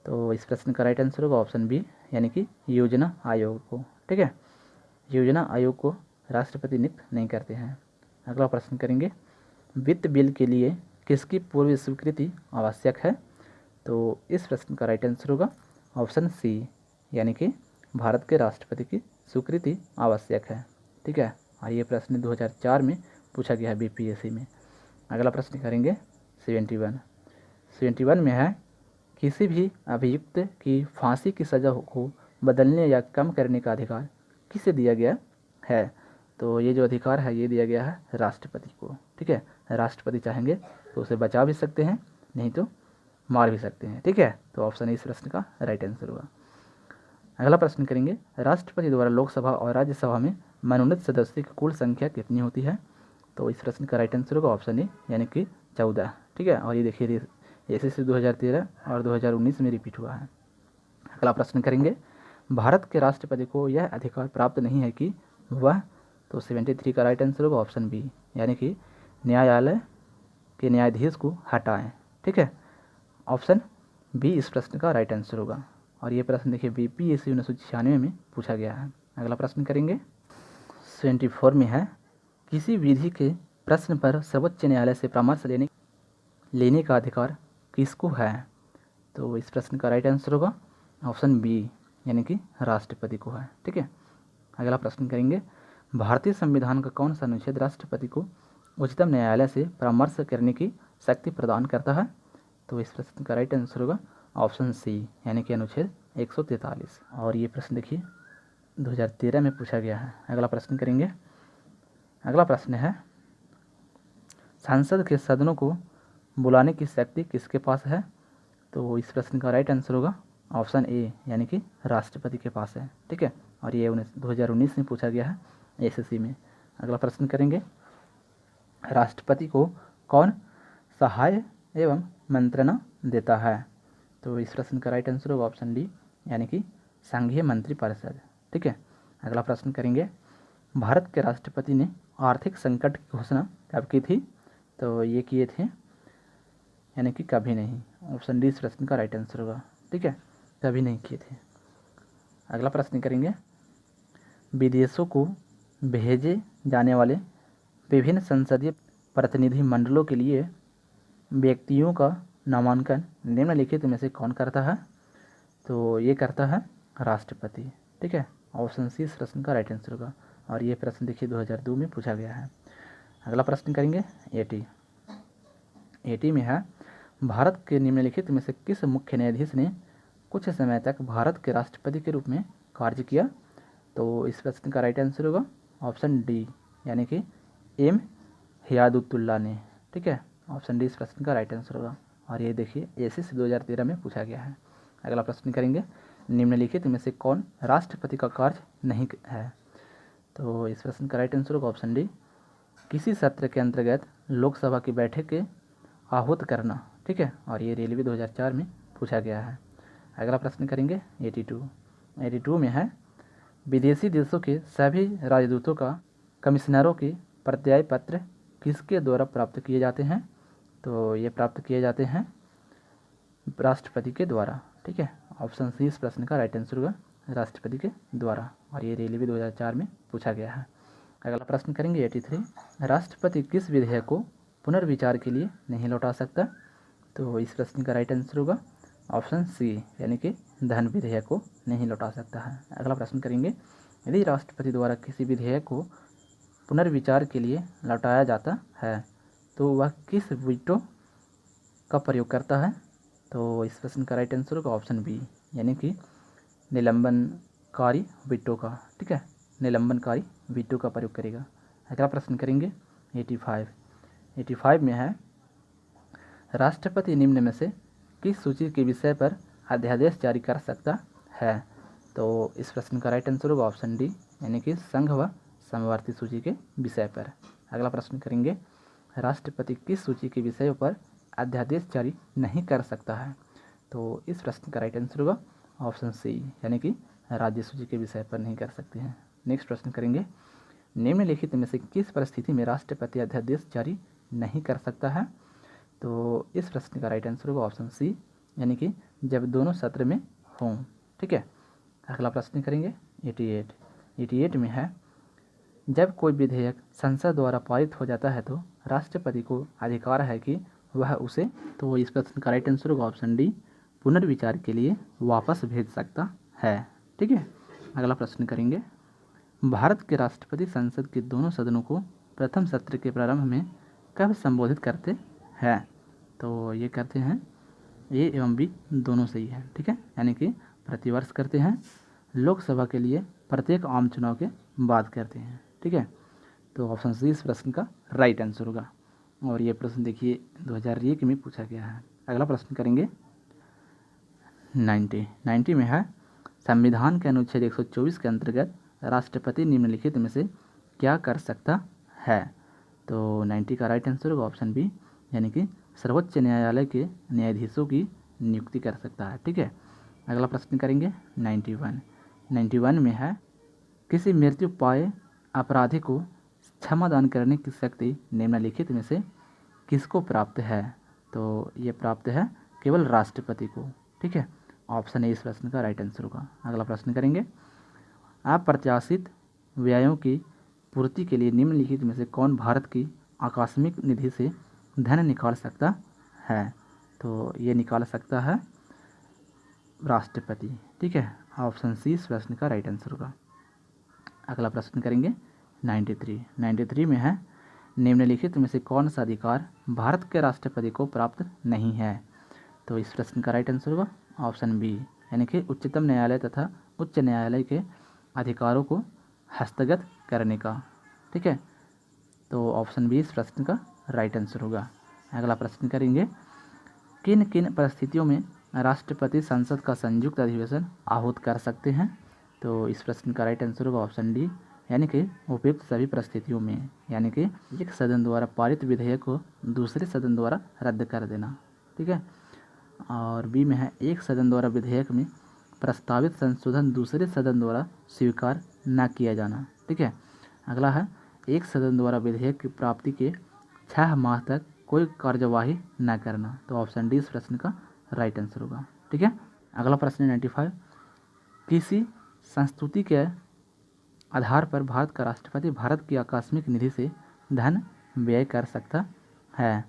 तो इस प्रश्न का राइट आंसर होगा ऑप्शन बी यानी कि योजना आयोग को। ठीक है, योजना आयोग को राष्ट्रपति नियुक्त नहीं करते हैं। अगला प्रश्न करेंगे, वित्त बिल के लिए किसकी पूर्व स्वीकृति आवश्यक है? तो इस प्रश्न का राइट आंसर होगा ऑप्शन सी यानी कि भारत के राष्ट्रपति की स्वीकृति आवश्यक है। ठीक है, और ये प्रश्न 2004 में पूछा गया है बीपीएससी में। अगला प्रश्न करेंगे 71 में है, किसी भी अभियुक्त की फांसी की सज़ा को बदलने या कम करने का अधिकार किसे दिया गया है? तो ये जो अधिकार है ये दिया गया है राष्ट्रपति को। ठीक है, राष्ट्रपति चाहेंगे तो उसे बचा भी सकते हैं, नहीं तो मार भी सकते हैं। ठीक है, तो ऑप्शन इस प्रश्न का राइट आंसर होगा। अगला प्रश्न करेंगे, राष्ट्रपति द्वारा लोकसभा और राज्यसभा में मनोनीत सदस्यों की कुल संख्या कितनी होती है? तो इस प्रश्न का राइट आंसर होगा ऑप्शन ए यानी कि 14। ठीक है, और ये देखिए एसएससी 2013 और 2019 में रिपीट हुआ है। अगला प्रश्न करेंगे, भारत के राष्ट्रपति को यह अधिकार प्राप्त नहीं है कि वह, तो 73 का राइट आंसर होगा ऑप्शन बी यानी कि न्यायालय के न्यायाधीश को हटाएं। ठीक है, ऑप्शन बी इस प्रश्न का राइट आंसर होगा। और ये प्रश्न देखिए बीपीएससी 1996 में पूछा गया है। अगला प्रश्न करेंगे 74 में है, किसी विधि के प्रश्न पर सर्वोच्च न्यायालय से परामर्श लेने का अधिकार किसको है? तो इस प्रश्न का राइट आंसर होगा ऑप्शन बी यानी कि राष्ट्रपति को है। ठीक है, अगला प्रश्न करेंगे, भारतीय संविधान का कौन सा अनुच्छेद राष्ट्रपति को उच्चतम न्यायालय से परामर्श करने की शक्ति प्रदान करता है? तो इस प्रश्न का राइट आंसर होगा ऑप्शन सी यानी कि अनुच्छेद 143। और ये प्रश्न देखिए 2013 में पूछा गया है। अगला प्रश्न करेंगे, अगला प्रश्न है, संसद के सदनों को बुलाने की शक्ति किसके पास है? तो इस प्रश्न का राइट आंसर होगा ऑप्शन ए यानी कि राष्ट्रपति के पास है। ठीक है, और ये 2019 में पूछा गया है एसएससी में। अगला प्रश्न करेंगे, राष्ट्रपति को कौन सहाय एवं मंत्रणा देता है? तो इस प्रश्न का राइट आंसर होगा ऑप्शन डी यानी कि संघीय मंत्रिपरिषद। ठीक है, अगला प्रश्न करेंगे, भारत के राष्ट्रपति ने आर्थिक संकट की घोषणा कब की थी? तो ये किए थे यानी कि कभी नहीं। ऑप्शन डी इस प्रश्न का राइट आंसर होगा। ठीक है, कभी नहीं किए थे। अगला प्रश्न करेंगे, विदेशों को भेजे जाने वाले विभिन्न संसदीय प्रतिनिधि मंडलों के लिए व्यक्तियों का नामांकन निम्नलिखित में से कौन करता है? तो ये करता है राष्ट्रपति। ठीक है, ऑप्शन सी इस प्रश्न का राइट आंसर होगा। और ये प्रश्न देखिए 2002 में पूछा गया है। अगला प्रश्न करेंगे 80 में है, भारत के निम्नलिखित में से किस मुख्य न्यायाधीश ने कुछ समय तक भारत के राष्ट्रपति के रूप में कार्य किया? तो इस प्रश्न का राइट आंसर होगा ऑप्शन डी यानी कि एम हियादुत्तुल्ला ने। ठीक है, ऑप्शन डी इस प्रश्न का राइट आंसर होगा। और ये देखिए एसएससी 2013 में पूछा गया है। अगला प्रश्न करेंगे, निम्नलिखित में से कौन राष्ट्रपति का कार्य नहीं है? तो इस प्रश्न का राइट आंसर होगा ऑप्शन डी, किसी सत्र के अंतर्गत लोकसभा की बैठक के आहूत करना। ठीक है, और ये रेलवे 2004 में पूछा गया है। अगला प्रश्न करेंगे 82 में है, विदेशी देशों के सभी राजदूतों का कमिश्नरों के प्रत्यय पत्र किसके द्वारा प्राप्त किए जाते हैं? तो ये प्राप्त किए जाते हैं राष्ट्रपति के द्वारा। ठीक है, ऑप्शन सी इस प्रश्न का राइट आंसर होगा राष्ट्रपति के द्वारा। और ये रेलवे 2004 में पूछा गया है। अगला प्रश्न करेंगे 83, राष्ट्रपति किस विधेयक को पुनर्विचार के लिए नहीं लौटा सकता? तो इस प्रश्न का राइट आंसर होगा ऑप्शन सी यानी कि धन विधेयक को नहीं लौटा सकता है। अगला प्रश्न करेंगे, यदि राष्ट्रपति द्वारा किसी विधेयक को पुनर्विचार के लिए लौटाया जाता है तो वह किस वीटो का प्रयोग करता है? तो इस प्रश्न का राइट आंसर होगा ऑप्शन बी यानी कि निलंबनकारी वीटो का। ठीक है, निलंबनकारी वीटो का प्रयोग करेगा। अगला प्रश्न करेंगे 85 में है, राष्ट्रपति निम्न में से किस सूची के विषय पर अध्यादेश जारी कर सकता है? तो इस प्रश्न का राइट आंसर होगा ऑप्शन डी यानी कि संघ व समवर्ती सूची के विषय पर। अगला प्रश्न करेंगे, राष्ट्रपति किस सूची के विषयों पर अध्यादेश जारी नहीं कर सकता है? तो इस प्रश्न का राइट आंसर होगा ऑप्शन सी, यानी कि राज्य सूची के विषय पर नहीं कर सकते हैं। नेक्स्ट प्रश्न करेंगे, निम्नलिखित में से किस परिस्थिति में राष्ट्रपति अध्यादेश जारी नहीं कर सकता है? तो इस प्रश्न का राइट आंसर होगा ऑप्शन सी, यानी कि जब दोनों सत्र में हों। ठीक है, अगला प्रश्न करेंगे 88 में है, जब कोई विधेयक संसद द्वारा पारित हो जाता है तो राष्ट्रपति को अधिकार है कि वह उसे, तो इस प्रश्न का राइट आंसर होगा ऑप्शन डी, पुनर्विचार के लिए वापस भेज सकता है। ठीक है, अगला प्रश्न करेंगे, भारत के राष्ट्रपति संसद के दोनों सदनों को प्रथम सत्र के प्रारंभ में कब संबोधित करते हैं? तो ये करते हैं ए एवं बी दोनों सही है। ठीक है, यानी कि प्रतिवर्ष करते हैं, लोकसभा के लिए प्रत्येक आम चुनाव के बाद करते हैं। ठीक है, तो ऑप्शन सी इस प्रश्न का राइट आंसर होगा। और ये प्रश्न देखिए 2001 में पूछा गया है। अगला प्रश्न करेंगे 90 में है, संविधान के अनुच्छेद 124 के अंतर्गत राष्ट्रपति निम्नलिखित में से क्या कर सकता है? तो 90 का राइट आंसर होगा ऑप्शन बी, यानी कि सर्वोच्च न्यायालय के न्यायाधीशों की नियुक्ति कर सकता है। ठीक है, अगला प्रश्न करेंगे 91 में है, किसी मृत्यु पाए अपराधी को क्षमा दान करने की शक्ति निम्नलिखित में से किसको प्राप्त है? तो ये प्राप्त है केवल राष्ट्रपति को। ठीक है, ऑप्शन ए इस प्रश्न का राइट आंसर होगा। अगला प्रश्न करेंगे, अप्रत्याशित व्ययों की पूर्ति के लिए निम्नलिखित में से कौन भारत की आकस्मिक निधि से धन निकाल सकता है? तो ये निकाल सकता है राष्ट्रपति। ठीक है, ऑप्शन सी इस प्रश्न का राइट आंसर होगा। अगला प्रश्न करेंगे 93 में है, निम्नलिखित में से कौन सा अधिकार भारत के राष्ट्रपति को प्राप्त नहीं है? तो इस प्रश्न का राइट आंसर होगा ऑप्शन बी, यानी कि उच्चतम न्यायालय तथा उच्च न्यायालय के अधिकारों को हस्तगत करने का। ठीक है, तो ऑप्शन बी इस प्रश्न का राइट आंसर होगा। अगला प्रश्न करेंगे, किन किन परिस्थितियों में राष्ट्रपति संसद का संयुक्त अधिवेशन आहूत कर सकते हैं? तो इस प्रश्न का राइट आंसर होगा ऑप्शन डी, यानी कि उपयुक्त सभी परिस्थितियों में, यानी कि एक सदन द्वारा पारित विधेयक को दूसरे सदन द्वारा रद्द कर देना। ठीक है, और बी में है, एक सदन द्वारा विधेयक में प्रस्तावित संशोधन दूसरे सदन द्वारा स्वीकार न किया जाना। ठीक है, अगला है, एक सदन द्वारा विधेयक की प्राप्ति के 6 माह तक कोई कार्यवाही न करना। तो ऑप्शन डी इस प्रश्न का राइट आंसर होगा। ठीक है, अगला प्रश्न 95, किसी संस्तुति के आधार पर भारत का राष्ट्रपति भारत की आकस्मिक निधि से धन व्यय कर सकता है?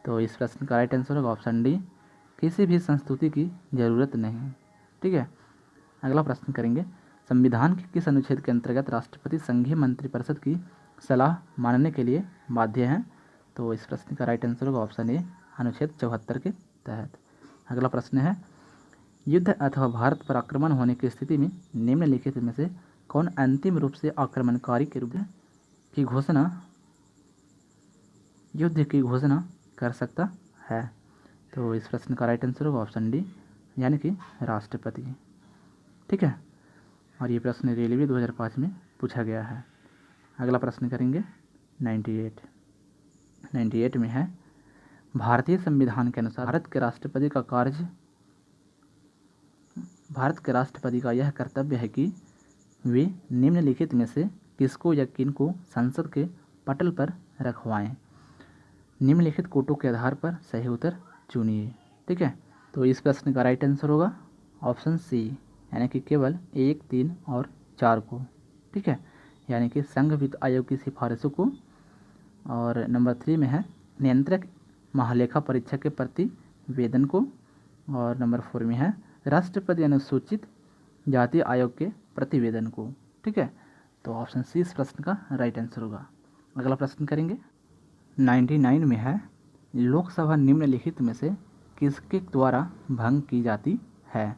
तो इस प्रश्न का राइट आंसर होगा ऑप्शन डी, किसी भी संस्तुति की जरूरत नहीं। ठीक है, अगला प्रश्न करेंगे, संविधान के किस अनुच्छेद के अंतर्गत राष्ट्रपति संघीय मंत्रिपरिषद की सलाह मानने के लिए बाध्य हैं? तो इस प्रश्न का राइट आंसर होगा ऑप्शन ए, अनुच्छेद 74 के तहत। अगला प्रश्न है, युद्ध अथवा भारत पर आक्रमण होने की स्थिति में निम्नलिखित में से कौन अंतिम रूप से आक्रमणकारी के रूप की घोषणा युद्ध की घोषणा कर सकता है? तो इस प्रश्न का राइट आंसर होगा ऑप्शन डी, यानी कि राष्ट्रपति। ठीक है, और ये प्रश्न रेलवे 2005 में पूछा गया है। अगला प्रश्न करेंगे 98 में है, भारतीय संविधान के अनुसार भारत के राष्ट्रपति का यह कर्तव्य है कि वे निम्नलिखित में से किसको या किनको संसद के पटल पर रखवाएं? निम्नलिखित कोटों के आधार पर सही उत्तर चुनिए। ठीक है, तो इस प्रश्न का राइट आंसर होगा ऑप्शन सी, यानी कि केवल 1, 3 और 4 को। ठीक है, यानी कि संघ वित्त आयोग की सिफारिशों को। और नंबर 3 में है, नियंत्रक महालेखा परीक्षक के प्रतिवेदन को। और नंबर 4 में है, राष्ट्रपति अनुसूचित जाति आयोग के प्रतिवेदन को। ठीक है, तो ऑप्शन सी इस प्रश्न का राइट आंसर होगा। अगला प्रश्न करेंगे 99 में है, लोकसभा निम्नलिखित में से किसके द्वारा भंग की जाती है?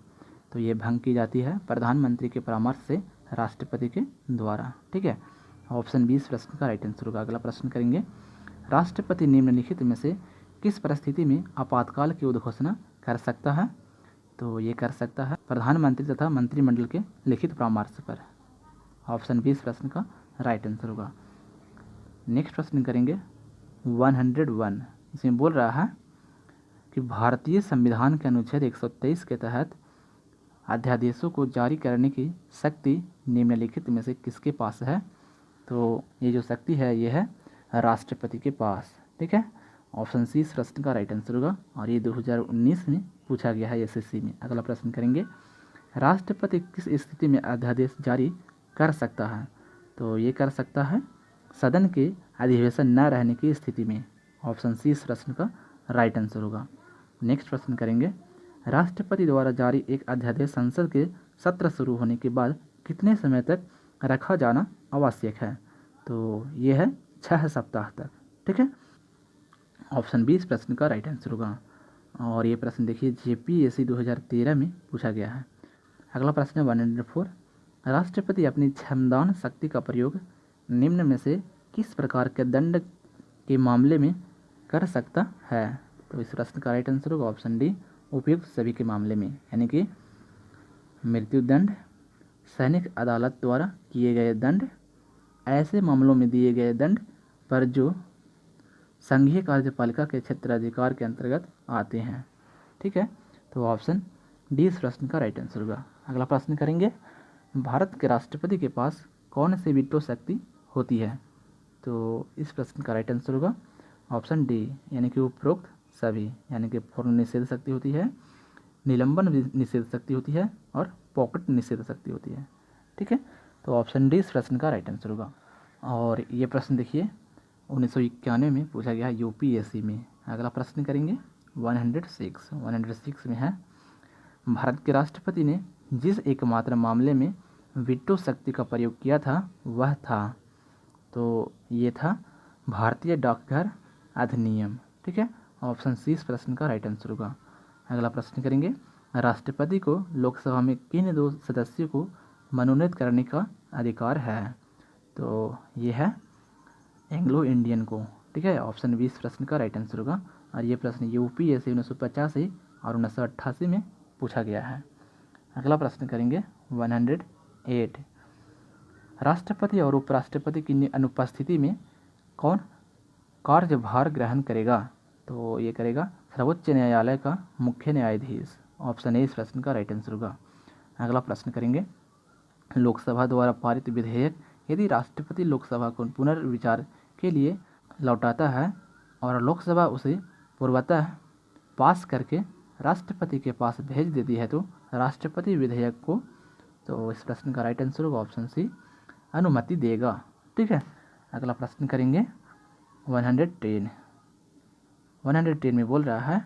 तो ये भंग की जाती है प्रधानमंत्री के परामर्श से राष्ट्रपति के द्वारा। ठीक है, ऑप्शन बी इस प्रश्न का राइट आंसर होगा। अगला प्रश्न करेंगे, राष्ट्रपति निम्नलिखित में से किस परिस्थिति में आपातकाल की उद्घोषणा कर सकता है? तो ये कर सकता है प्रधानमंत्री तथा मंत्रिमंडल के लिखित परामर्श पर। ऑप्शन बी इस प्रश्न का राइट आंसर होगा। नेक्स्ट प्रश्न करेंगे 101, इसमें बोल रहा है कि भारतीय संविधान के अनुच्छेद 123 के तहत अध्यादेशों को जारी करने की शक्ति निम्नलिखित में से किसके पास है? तो ये जो शक्ति है ये है राष्ट्रपति के पास। ठीक है, ऑप्शन सी इस प्रश्न का राइट आंसर होगा और ये 2019 में पूछा गया है एसएससी में। अगला प्रश्न करेंगे, राष्ट्रपति किस स्थिति में अध्यादेश जारी कर सकता है? तो ये कर सकता है सदन के अधिवेशन न रहने की स्थिति में। ऑप्शन सी इस प्रश्न का राइट आंसर होगा। नेक्स्ट प्रश्न करेंगे, राष्ट्रपति द्वारा जारी एक अध्यादेश संसद के सत्र शुरू होने के बाद कितने समय तक रखा जाना आवश्यक है? तो ये है 6 सप्ताह तक। ठीक है, ऑप्शन बी इस प्रश्न का राइट आंसर होगा और ये प्रश्न देखिए जेपीएससी 2013 में पूछा गया है। अगला प्रश्न है 104, राष्ट्रपति अपनी क्षमदान शक्ति का प्रयोग निम्न में से किस प्रकार के दंड के मामले में कर सकता है? तो इस प्रश्न का राइट आंसर होगा ऑप्शन डी उपयुक्त सभी के मामले में, यानी कि मृत्युदंड, सैनिक अदालत द्वारा किए गए दंड, ऐसे मामलों में दिए गए दंड पर जो संघीय कार्यपालिका के क्षेत्राधिकार के अंतर्गत आते हैं। ठीक है, तो ऑप्शन डी इस प्रश्न का राइट आंसर होगा। अगला प्रश्न करेंगे, भारत के राष्ट्रपति के पास कौन सी वीटो शक्ति होती है? तो इस प्रश्न का राइट आंसर होगा ऑप्शन डी, यानी कि उपरोक्त सभी, यानी कि पूर्ण निषेध शक्ति होती है, निलंबन निषेध शक्ति होती है और पॉकेट निषेध शक्ति होती है। ठीक है, तो ऑप्शन डी इस प्रश्न का राइट आंसर होगा। और ये प्रश्न देखिए 1991 में पूछा गया है यूपीएससी में। अगला प्रश्न करेंगे 106 में है, भारत के राष्ट्रपति ने जिस एकमात्र मामले में वीटो शक्ति का प्रयोग किया था वह था? तो ये था भारतीय डाकघर अधिनियम। ठीक है, ऑप्शन सी इस प्रश्न का राइट आंसर होगा। अगला प्रश्न करेंगे, राष्ट्रपति को लोकसभा में किन 2 सदस्यों को मनोनीत करने का अधिकार है? तो ये है एंग्लो इंडियन को। ठीक है, ऑप्शन बी इस प्रश्न का राइट आंसर होगा और ये प्रश्न यूपीएससी 1985 और 1988 में पूछा गया है। अगला प्रश्न करेंगे 108, राष्ट्रपति और उपराष्ट्रपति की अनुपस्थिति में कौन कार्यभार ग्रहण करेगा? तो ये करेगा सर्वोच्च न्यायालय का मुख्य न्यायाधीश। ऑप्शन ए इस प्रश्न का राइट आंसर होगा। अगला प्रश्न करेंगे, लोकसभा द्वारा पारित विधेयक यदि राष्ट्रपति लोकसभा को पुनर्विचार के लिए लौटाता है और लोकसभा उसे पूर्वतः पास करके राष्ट्रपति के पास भेज देती है तो राष्ट्रपति विधेयक को, तो इस प्रश्न का राइट आंसर होगा ऑप्शन सी अनुमति देगा। ठीक है, अगला प्रश्न करेंगे 110 में बोल रहा है,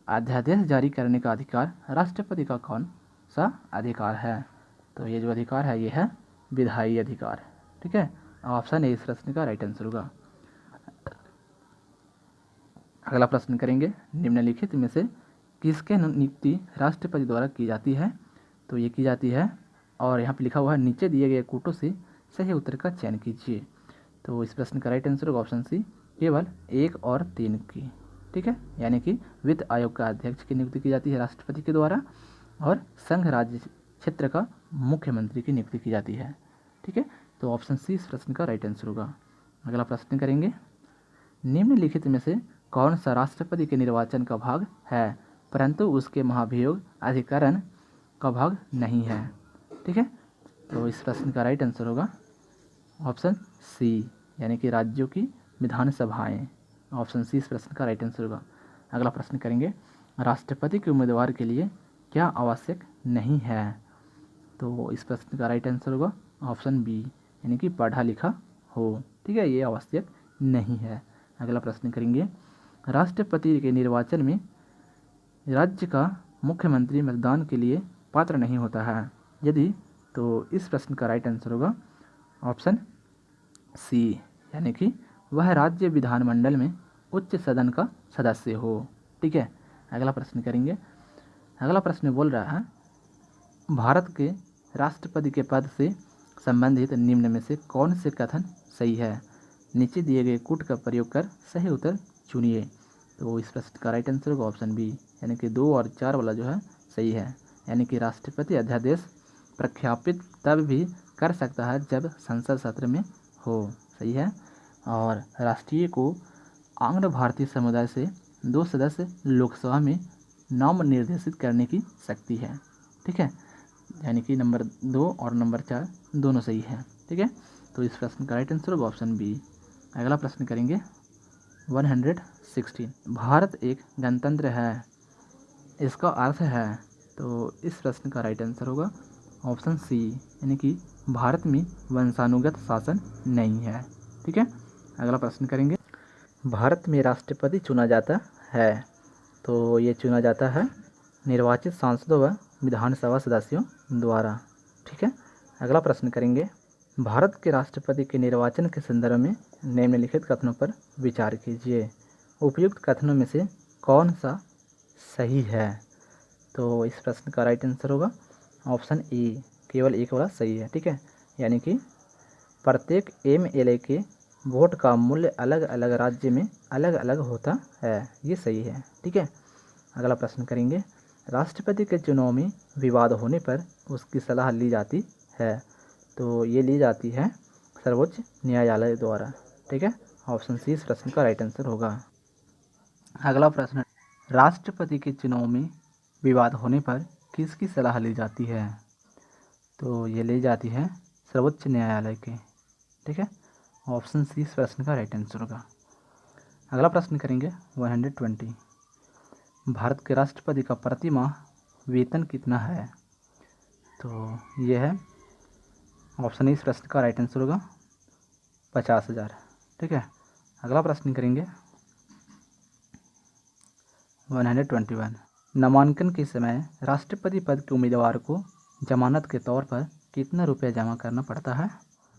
अध्यादेश जारी करने का अधिकार राष्ट्रपति का कौन सा अधिकार है? तो ये जो अधिकार है ये है विधायी अधिकार। ठीक है, ऑप्शन ए इस प्रश्न का राइट आंसर होगा। अगला प्रश्न करेंगे, निम्नलिखित में से किसके नियुक्ति राष्ट्रपति द्वारा की जाती है? तो ये की जाती है और यहाँ पे लिखा हुआ है नीचे दिए गए कोटों से सही उत्तर का चयन कीजिए। तो इस प्रश्न का राइट आंसर होगा ऑप्शन सी केवल 1 और 3 की। ठीक है, यानी कि वित्त आयोग का अध्यक्ष की नियुक्ति की जाती है राष्ट्रपति के द्वारा और संघ राज्य क्षेत्र का मुख्यमंत्री की नियुक्ति की जाती है। ठीक है, तो ऑप्शन सी इस प्रश्न का राइट आंसर होगा। अगला प्रश्न करेंगे, निम्नलिखित में से कौन सा राष्ट्रपति के निर्वाचन का भाग है परंतु उसके महाभियोग अधिकरण का भाग नहीं है? ठीक है, तो इस प्रश्न का राइट आंसर होगा ऑप्शन सी, यानी कि राज्यों की विधानसभाएं। ऑप्शन सी इस प्रश्न का राइट आंसर होगा। अगला प्रश्न करेंगे, राष्ट्रपति के उम्मीदवार के लिए क्या आवश्यक नहीं है? तो इस प्रश्न का राइट आंसर होगा ऑप्शन बी, यानी कि पढ़ा लिखा हो। ठीक है, ये आवश्यक नहीं है। अगला प्रश्न करेंगे, राष्ट्रपति के निर्वाचन में राज्य का मुख्यमंत्री मतदान के लिए पात्र नहीं होता है यदि? तो इस प्रश्न का राइट आंसर होगा ऑप्शन सी, यानी कि वह राज्य विधानमंडल में उच्च सदन का सदस्य हो। ठीक है, अगला प्रश्न करेंगे। अगला प्रश्न बोल रहा है, भारत के राष्ट्रपति के पद से संबंधित निम्न में से कौन से कथन सही है? नीचे दिए गए कूट का प्रयोग कर सही उत्तर चुनिए। तो इस प्रश्न का राइट आंसर होगा ऑप्शन बी, यानी कि 2 और 4 वाला जो है सही है, यानी कि राष्ट्रपति अध्यादेश प्रख्यापित तब भी कर सकता है जब संसद सत्र में हो। सही है, और राष्ट्रीय को आंग्ल भारतीय समुदाय से 2 सदस्य लोकसभा में नाम निर्देशित करने की शक्ति है। ठीक है, यानी कि नंबर 2 और नंबर 4 दोनों सही है। ठीक है, तो इस प्रश्न का राइट आंसर होगा ऑप्शन बी। अगला प्रश्न करेंगे 116। भारत एक गणतंत्र है, इसका अर्थ है, तो इस प्रश्न का राइट आंसर होगा ऑप्शन सी, यानी कि भारत में वंशानुगत शासन नहीं है। ठीक है, अगला प्रश्न करेंगे भारत में राष्ट्रपति चुना जाता है, तो ये चुना जाता है निर्वाचित सांसदों व विधानसभा सदस्यों द्वारा। ठीक है, अगला प्रश्न करेंगे भारत के राष्ट्रपति के निर्वाचन के संदर्भ में निम्नलिखित कथनों पर विचार कीजिए। उपयुक्त कथनों में से कौन सा सही है? तो इस प्रश्न का राइट आंसर होगा ऑप्शन ए, केवल एक वाला सही है। ठीक है, यानी कि प्रत्येक एमएलए के वोट का मूल्य अलग अलग राज्य में अलग अलग होता है, ये सही है। ठीक है, अगला प्रश्न करेंगे राष्ट्रपति के चुनाव में विवाद होने पर उसकी सलाह ली जाती है, तो ये ली जाती है सर्वोच्च न्यायालय द्वारा। ठीक है, ऑप्शन सी इस प्रश्न का राइट आंसर होगा। अगला प्रश्न राष्ट्रपति के चुनाव में विवाद होने पर किसकी सलाह ली जाती है? तो ये ली जाती है सर्वोच्च न्यायालय के। ठीक है, ऑप्शन सी इस प्रश्न का राइट आंसर होगा। अगला प्रश्न करेंगे 120। भारत के राष्ट्रपति का प्रति माह वेतन कितना है? तो ये है ऑप्शन ए इस प्रश्न का राइट आंसर होगा 50,000। ठीक है, अगला प्रश्न करेंगे 121। नामांकन के समय राष्ट्रपति पद के उम्मीदवार को जमानत के तौर पर कितना रुपया जमा करना पड़ता है?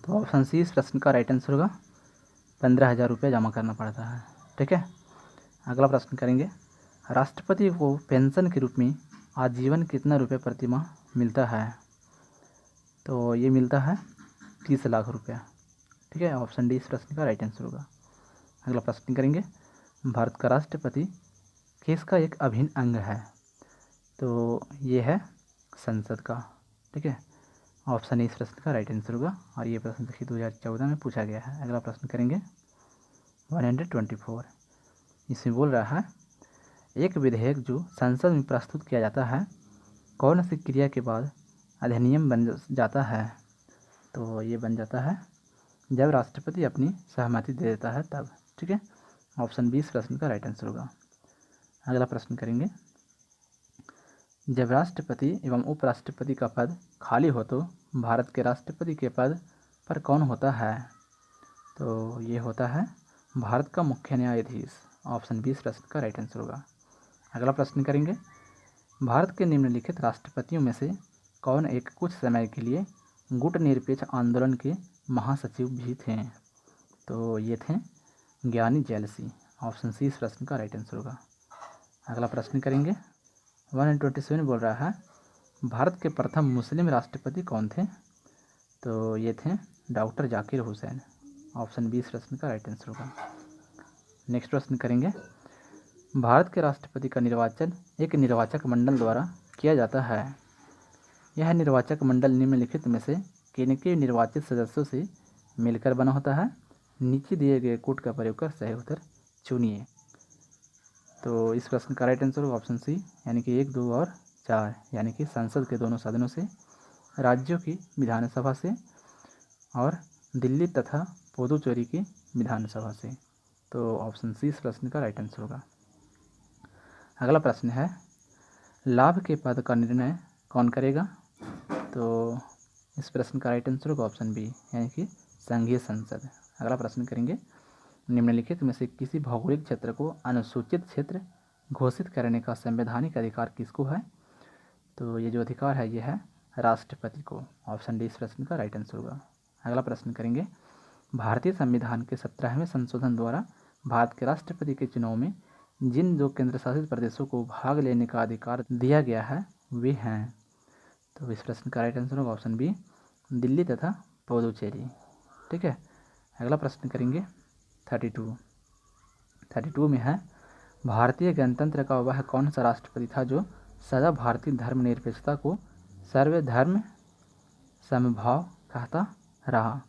तो ऑप्शन सी इस प्रश्न का राइट आंसर होगा 15,000 रुपया जमा करना पड़ता है। ठीक है, अगला प्रश्न करेंगे राष्ट्रपति को पेंशन के रूप में आजीवन कितना रुपये प्रति माह मिलता है? तो ये मिलता है 30 लाख रुपया। ठीक है, ऑप्शन डी इस प्रश्न का राइट आंसर होगा। अगला प्रश्न करेंगे भारत का राष्ट्रपति किसका एक अभिन्न अंग है? तो ये है संसद का। ठीक है, ऑप्शन ए इस प्रश्न का राइट आंसर होगा और ये प्रश्न देखिए 2014 में पूछा गया है। अगला प्रश्न करेंगे 124। इसमें बोल रहा है एक विधेयक जो संसद में प्रस्तुत किया जाता है कौन सी क्रिया के बाद अधिनियम बन जाता है? तो ये बन जाता है जब राष्ट्रपति अपनी सहमति दे देता है तब। ठीक है, ऑप्शन बी इस प्रश्न का राइट आंसर होगा। अगला प्रश्न करेंगे जब राष्ट्रपति एवं उपराष्ट्रपति का पद खाली हो तो भारत के राष्ट्रपति के पद पर कौन होता है? तो ये होता है भारत का मुख्य न्यायाधीश। ऑप्शन बी इस प्रश्न का राइट आंसर होगा। अगला प्रश्न करेंगे भारत के निम्नलिखित राष्ट्रपतियों में से कौन एक कुछ समय के लिए गुटनिरपेक्ष आंदोलन के महासचिव भी थे? तो ये थे ज्ञानी जैल सिंह। ऑप्शन सी इस प्रश्न का राइट आंसर होगा। अगला प्रश्न करेंगे 127 बोल रहा है भारत के प्रथम मुस्लिम राष्ट्रपति कौन थे? तो ये थे doctor Zakir Hussain. Option B इस प्रश्न का राइट आंसर होगा। नेक्स्ट प्रश्न करेंगे भारत के राष्ट्रपति का निर्वाचन एक निर्वाचक मंडल द्वारा किया जाता है। यह निर्वाचक मंडल निम्नलिखित में से किनके निर्वाचित सदस्यों से मिलकर बना होता है? नीचे दिए गए कोड का प्रयोग कर सही उत्तर चुनिए। तो इस प्रश्न का राइट आंसर होगा ऑप्शन सी, यानी कि 1, 2 और 4, यानी कि संसद के दोनों सदनों से, राज्यों की विधानसभा से और दिल्ली तथा पुदुचेरी की विधानसभा से। तो ऑप्शन सी इस प्रश्न का राइट आंसर होगा। अगला प्रश्न है लाभ के पद का निर्णय कौन करेगा? तो इस प्रश्न का राइट आंसर होगा ऑप्शन बी, यानी कि संघीय संसद। अगला प्रश्न करेंगे निम्नलिखित में से किसी भौगोलिक क्षेत्र को अनुसूचित क्षेत्र घोषित करने का संवैधानिक अधिकार किसको है? तो ये जो अधिकार है ये है राष्ट्रपति को। ऑप्शन डी इस प्रश्न का राइट आंसर होगा। अगला प्रश्न करेंगे भारतीय संविधान के 17वें संशोधन द्वारा भारत के राष्ट्रपति के चुनाव में जिन 2 केंद्र शासित प्रदेशों को भाग लेने का अधिकार दिया गया है वे हैं? तो इस प्रश्न का राइट आंसर होगा ऑप्शन बी, दिल्ली तथा पुदुचेरी। ठीक है, अगला प्रश्न करेंगे 32 में है भारतीय गणतंत्र का वह कौन सा राष्ट्रपति था जो सदा भारतीय धर्मनिरपेक्षता को सर्वधर्म समभाव कहता रहा?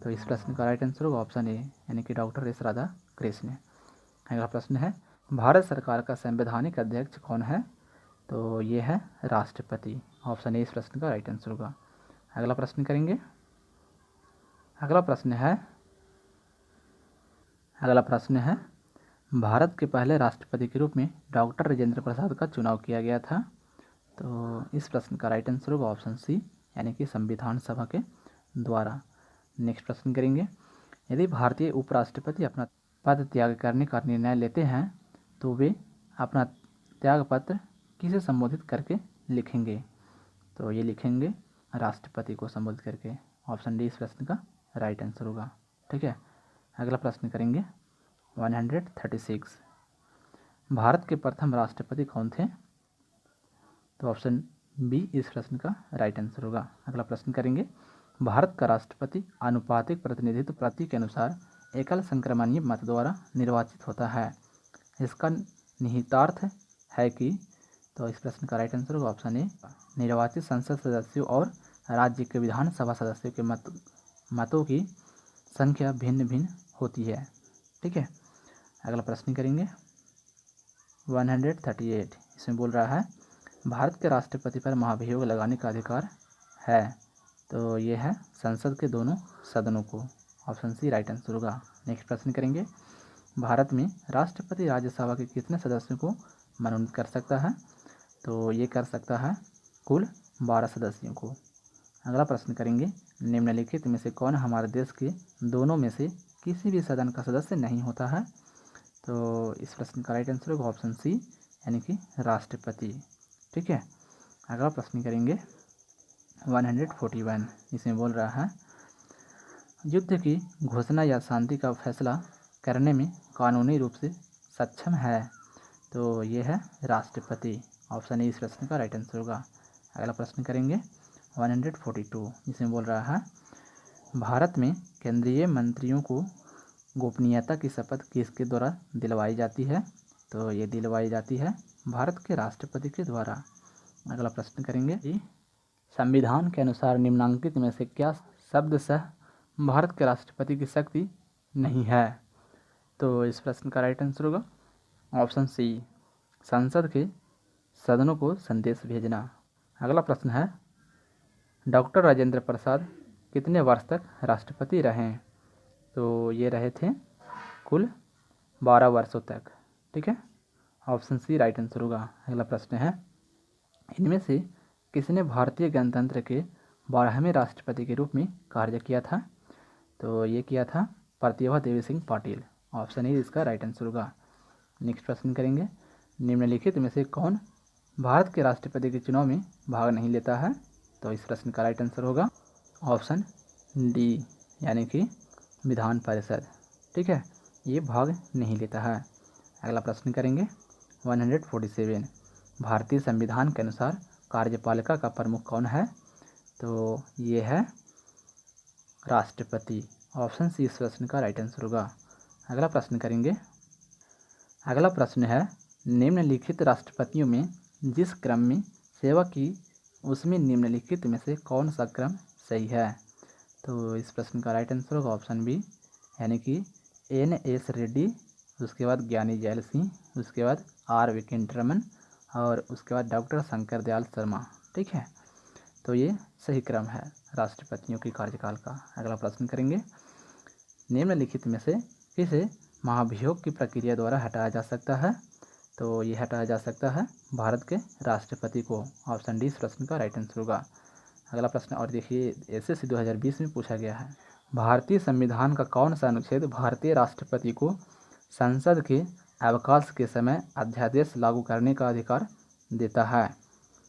तो इस प्रश्न का राइट आंसर होगा ऑप्शन ए, यानी कि डॉक्टर एस राधाकृष्णन। अगला प्रश्न है भारत सरकार का संवैधानिक अध्यक्ष कौन है? तो ये है राष्ट्रपति। ऑप्शन ए इस प्रश्न का राइट आंसर होगा। अगला प्रश्न करेंगे। अगला प्रश्न है भारत के पहले राष्ट्रपति के रूप में डॉक्टर राजेंद्र प्रसाद का चुनाव किया गया था। तो इस प्रश्न का राइट आंसर होगा ऑप्शन सी, यानी कि संविधान सभा के द्वारा। नेक्स्ट प्रश्न करेंगे। यदि भारतीय उपराष्ट्रपति अपना पद त्याग करने का निर्णय लेते हैं तो वे अपना त्याग पत्र किसे संबोधित करके लिखेंगे? तो ये लिखेंगे राष्ट्रपति को संबोधित करके। ऑप्शन डी इस प्रश्न का राइट आंसर होगा। ठीक है। अगला प्रश्न करेंगे 136। भारत के प्रथम राष्ट्रपति कौन थे? तो ऑप्शन बी इस प्रश्न का राइट आंसर होगा। अगला प्रश्न करेंगे। भारत का राष्ट्रपति आनुपातिक प्रतिनिधित्व प्रति के अनुसार एकल संक्रमणीय मत द्वारा निर्वाचित होता है। इसका निहितार्थ है कि, तो इस प्रश्न का राइट आंसर होगा ऑप्शन ए, निर्वाचित संसद सदस्यों और राज्य के विधानसभा सदस्यों के मतों की संख्या भिन्न भिन्न होती है। ठीक है। अगला प्रश्न करेंगे 138। इसमें बोल रहा है भारत के राष्ट्रपति पर महाभियोग लगाने का अधिकार है। तो ये है संसद के दोनों सदनों को। ऑप्शन सी राइट आंसर होगा। नेक्स्ट प्रश्न करेंगे। भारत में राष्ट्रपति राज्यसभा के कितने सदस्यों को मनोनीत कर सकता है? तो ये कर सकता है कुल 12 सदस्यों को। अगला प्रश्न करेंगे। निम्नलिखित में से कौन हमारे देश के दोनों में से किसी भी सदन का सदस्य नहीं होता है? तो इस प्रश्न का राइट आंसर होगा ऑप्शन सी, यानी कि राष्ट्रपति। ठीक है। अगला प्रश्न करेंगे 141। इसमें बोल रहा है युद्ध की घोषणा या शांति का फैसला करने में कानूनी रूप से सक्षम है। तो ये है राष्ट्रपति। ऑप्शन ए इस प्रश्न का राइट आंसर होगा। अगला प्रश्न करेंगे 142। इसमें बोल रहा है भारत में केंद्रीय मंत्रियों को गोपनीयता की शपथ किसके द्वारा दिलवाई जाती है? तो ये दिलवाई जाती है भारत के राष्ट्रपति के द्वारा। अगला प्रश्न करेंगे कि संविधान के अनुसार निम्नलिखित में से क्या शब्दशः भारत के राष्ट्रपति की शक्ति नहीं है? तो इस प्रश्न का राइट आंसर होगा ऑप्शन सी, संसद के सदनों को संदेश भेजना। अगला प्रश्न है डॉक्टर राजेंद्र प्रसाद कितने वर्ष तक राष्ट्रपति रहे? तो ये रहे थे कुल 12 वर्षों तक। ठीक है। ऑप्शन सी राइट आंसर होगा। अगला प्रश्न है इनमें से किसने भारतीय गणतंत्र के 12वें राष्ट्रपति के रूप में कार्य किया था? तो ये किया था प्रतिभा देवी सिंह पाटिल। ऑप्शन ए इसका राइट आंसर होगा। नेक्स्ट प्रश्न करेंगे। निम्नलिखित में से कौन भारत के राष्ट्रपति के चुनाव में भाग नहीं लेता है? तो इस प्रश्न का राइट आंसर होगा ऑप्शन डी, यानी कि विधान परिषद। ठीक है। ये भाग नहीं लेता है। अगला प्रश्न करेंगे 147। भारतीय संविधान के अनुसार कार्यपालिका का प्रमुख कौन है? तो ये है राष्ट्रपति। ऑप्शन सी इस प्रश्न का राइट आंसर होगा। अगला प्रश्न करेंगे। अगला प्रश्न है निम्नलिखित राष्ट्रपतियों में जिस क्रम में सेवा की उसमें निम्नलिखित में से कौन सा क्रम सही है? तो इस प्रश्न का राइट आंसर होगा ऑप्शन बी, यानी कि NS रेड्डी, उसके बाद ज्ञानी जैल सिंह, उसके बाद R वेंकटरमन और उसके बाद डॉक्टर शंकर दयाल शर्मा। ठीक है। तो ये सही क्रम है राष्ट्रपतियों की कार्यकाल का। अगला प्रश्न करेंगे। निम्नलिखित में से किसे महाभियोग की प्रक्रिया द्वारा हटाया जा सकता है? तो ये हटाया जा सकता है भारत के राष्ट्रपति को। ऑप्शन डी इस प्रश्न का राइट आंसर होगा। अगला प्रश्न और देखिए SSC 2020 में पूछा गया है भारतीय संविधान का कौन सा अनुच्छेद भारतीय राष्ट्रपति को संसद के अवकाश के समय अध्यादेश लागू करने का अधिकार देता है?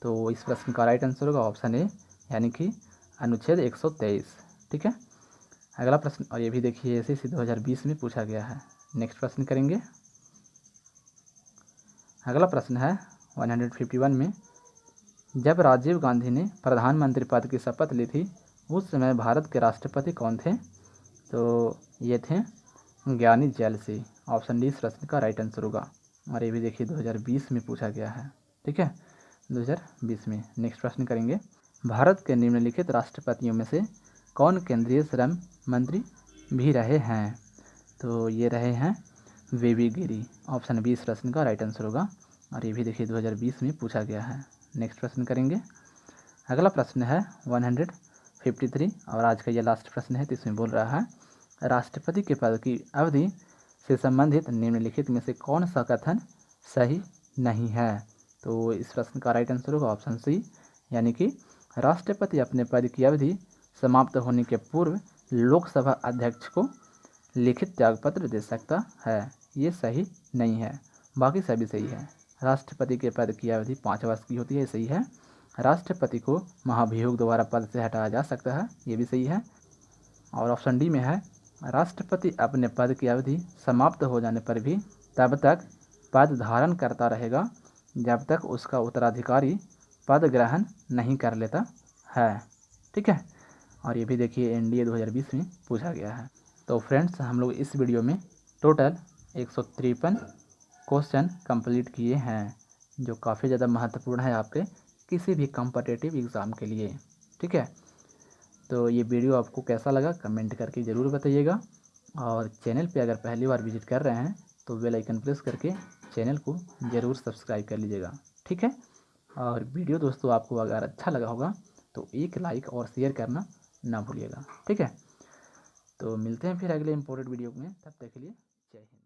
तो इस प्रश्न का राइट आंसर होगा ऑप्शन ए, यानी कि अनुच्छेद 123। ठीक है। अगला प्रश्न और ये भी देखिए SSC 2020 में पूछा गया है। नेक्स्ट प्रश्न करेंगे। अगला प्रश्न है 151 में जब राजीव गांधी ने प्रधानमंत्री पद की शपथ ली थी उस समय भारत के राष्ट्रपति कौन थे? तो ये थे ज्ञानी जैल सिंह। ऑप्शन डी इस प्रश्न का राइट आंसर होगा। और ये भी देखिए 2020 में पूछा गया है। ठीक है, 2020 में। नेक्स्ट प्रश्न करेंगे। भारत के निम्नलिखित राष्ट्रपतियों में से कौन केंद्रीय श्रम मंत्री भी रहे हैं? तो ये रहे हैं वीवी गिरी। ऑप्शन बी इस प्रश्न का राइट आंसर होगा। और ये भी देखिए 2020 में पूछा गया है। नेक्स्ट प्रश्न करेंगे। अगला प्रश्न है 153 और आज का ये लास्ट प्रश्न है। तो इसमें बोल रहा है राष्ट्रपति के पद की अवधि से संबंधित निम्नलिखित में से कौन सा कथन सही नहीं है। तो इस प्रश्न का राइट आंसर होगा ऑप्शन सी, यानी कि राष्ट्रपति अपने पद की अवधि समाप्त होने के पूर्व लोकसभा अध्यक्ष को लिखित त्यागपत्र दे सकता है। ये सही नहीं है, बाकी सभी सही है। राष्ट्रपति के पद की अवधि 5 वर्ष की होती है, सही है। राष्ट्रपति को महाभियोग द्वारा पद से हटाया जा सकता है, ये भी सही है। और ऑप्शन डी में है राष्ट्रपति अपने पद की अवधि समाप्त हो जाने पर भी तब तक पद धारण करता रहेगा जब तक उसका उत्तराधिकारी पद ग्रहण नहीं कर लेता है। ठीक है, और ये भी देखिए एनडीए 2020 में पूछा गया है। तो फ्रेंड्स, हम लोग इस वीडियो में टोटल 153 क्वेश्चन कंप्लीट किए हैं, जो काफ़ी ज़्यादा महत्वपूर्ण है आपके किसी भी कॉम्पिटिटिव एग्ज़ाम के लिए। ठीक है, तो ये वीडियो आपको कैसा लगा कमेंट करके ज़रूर बताइएगा, और चैनल पे अगर पहली बार विजिट कर रहे हैं तो बेल आइकन प्रेस करके चैनल को ज़रूर सब्सक्राइब कर लीजिएगा। ठीक है, और वीडियो दोस्तों आपको अगर अच्छा लगा होगा तो एक लाइक और शेयर करना ना भूलिएगा। ठीक है, तो मिलते हैं फिर अगले इंपॉर्टेंट वीडियो में, तब तक के लिए जय हिंद।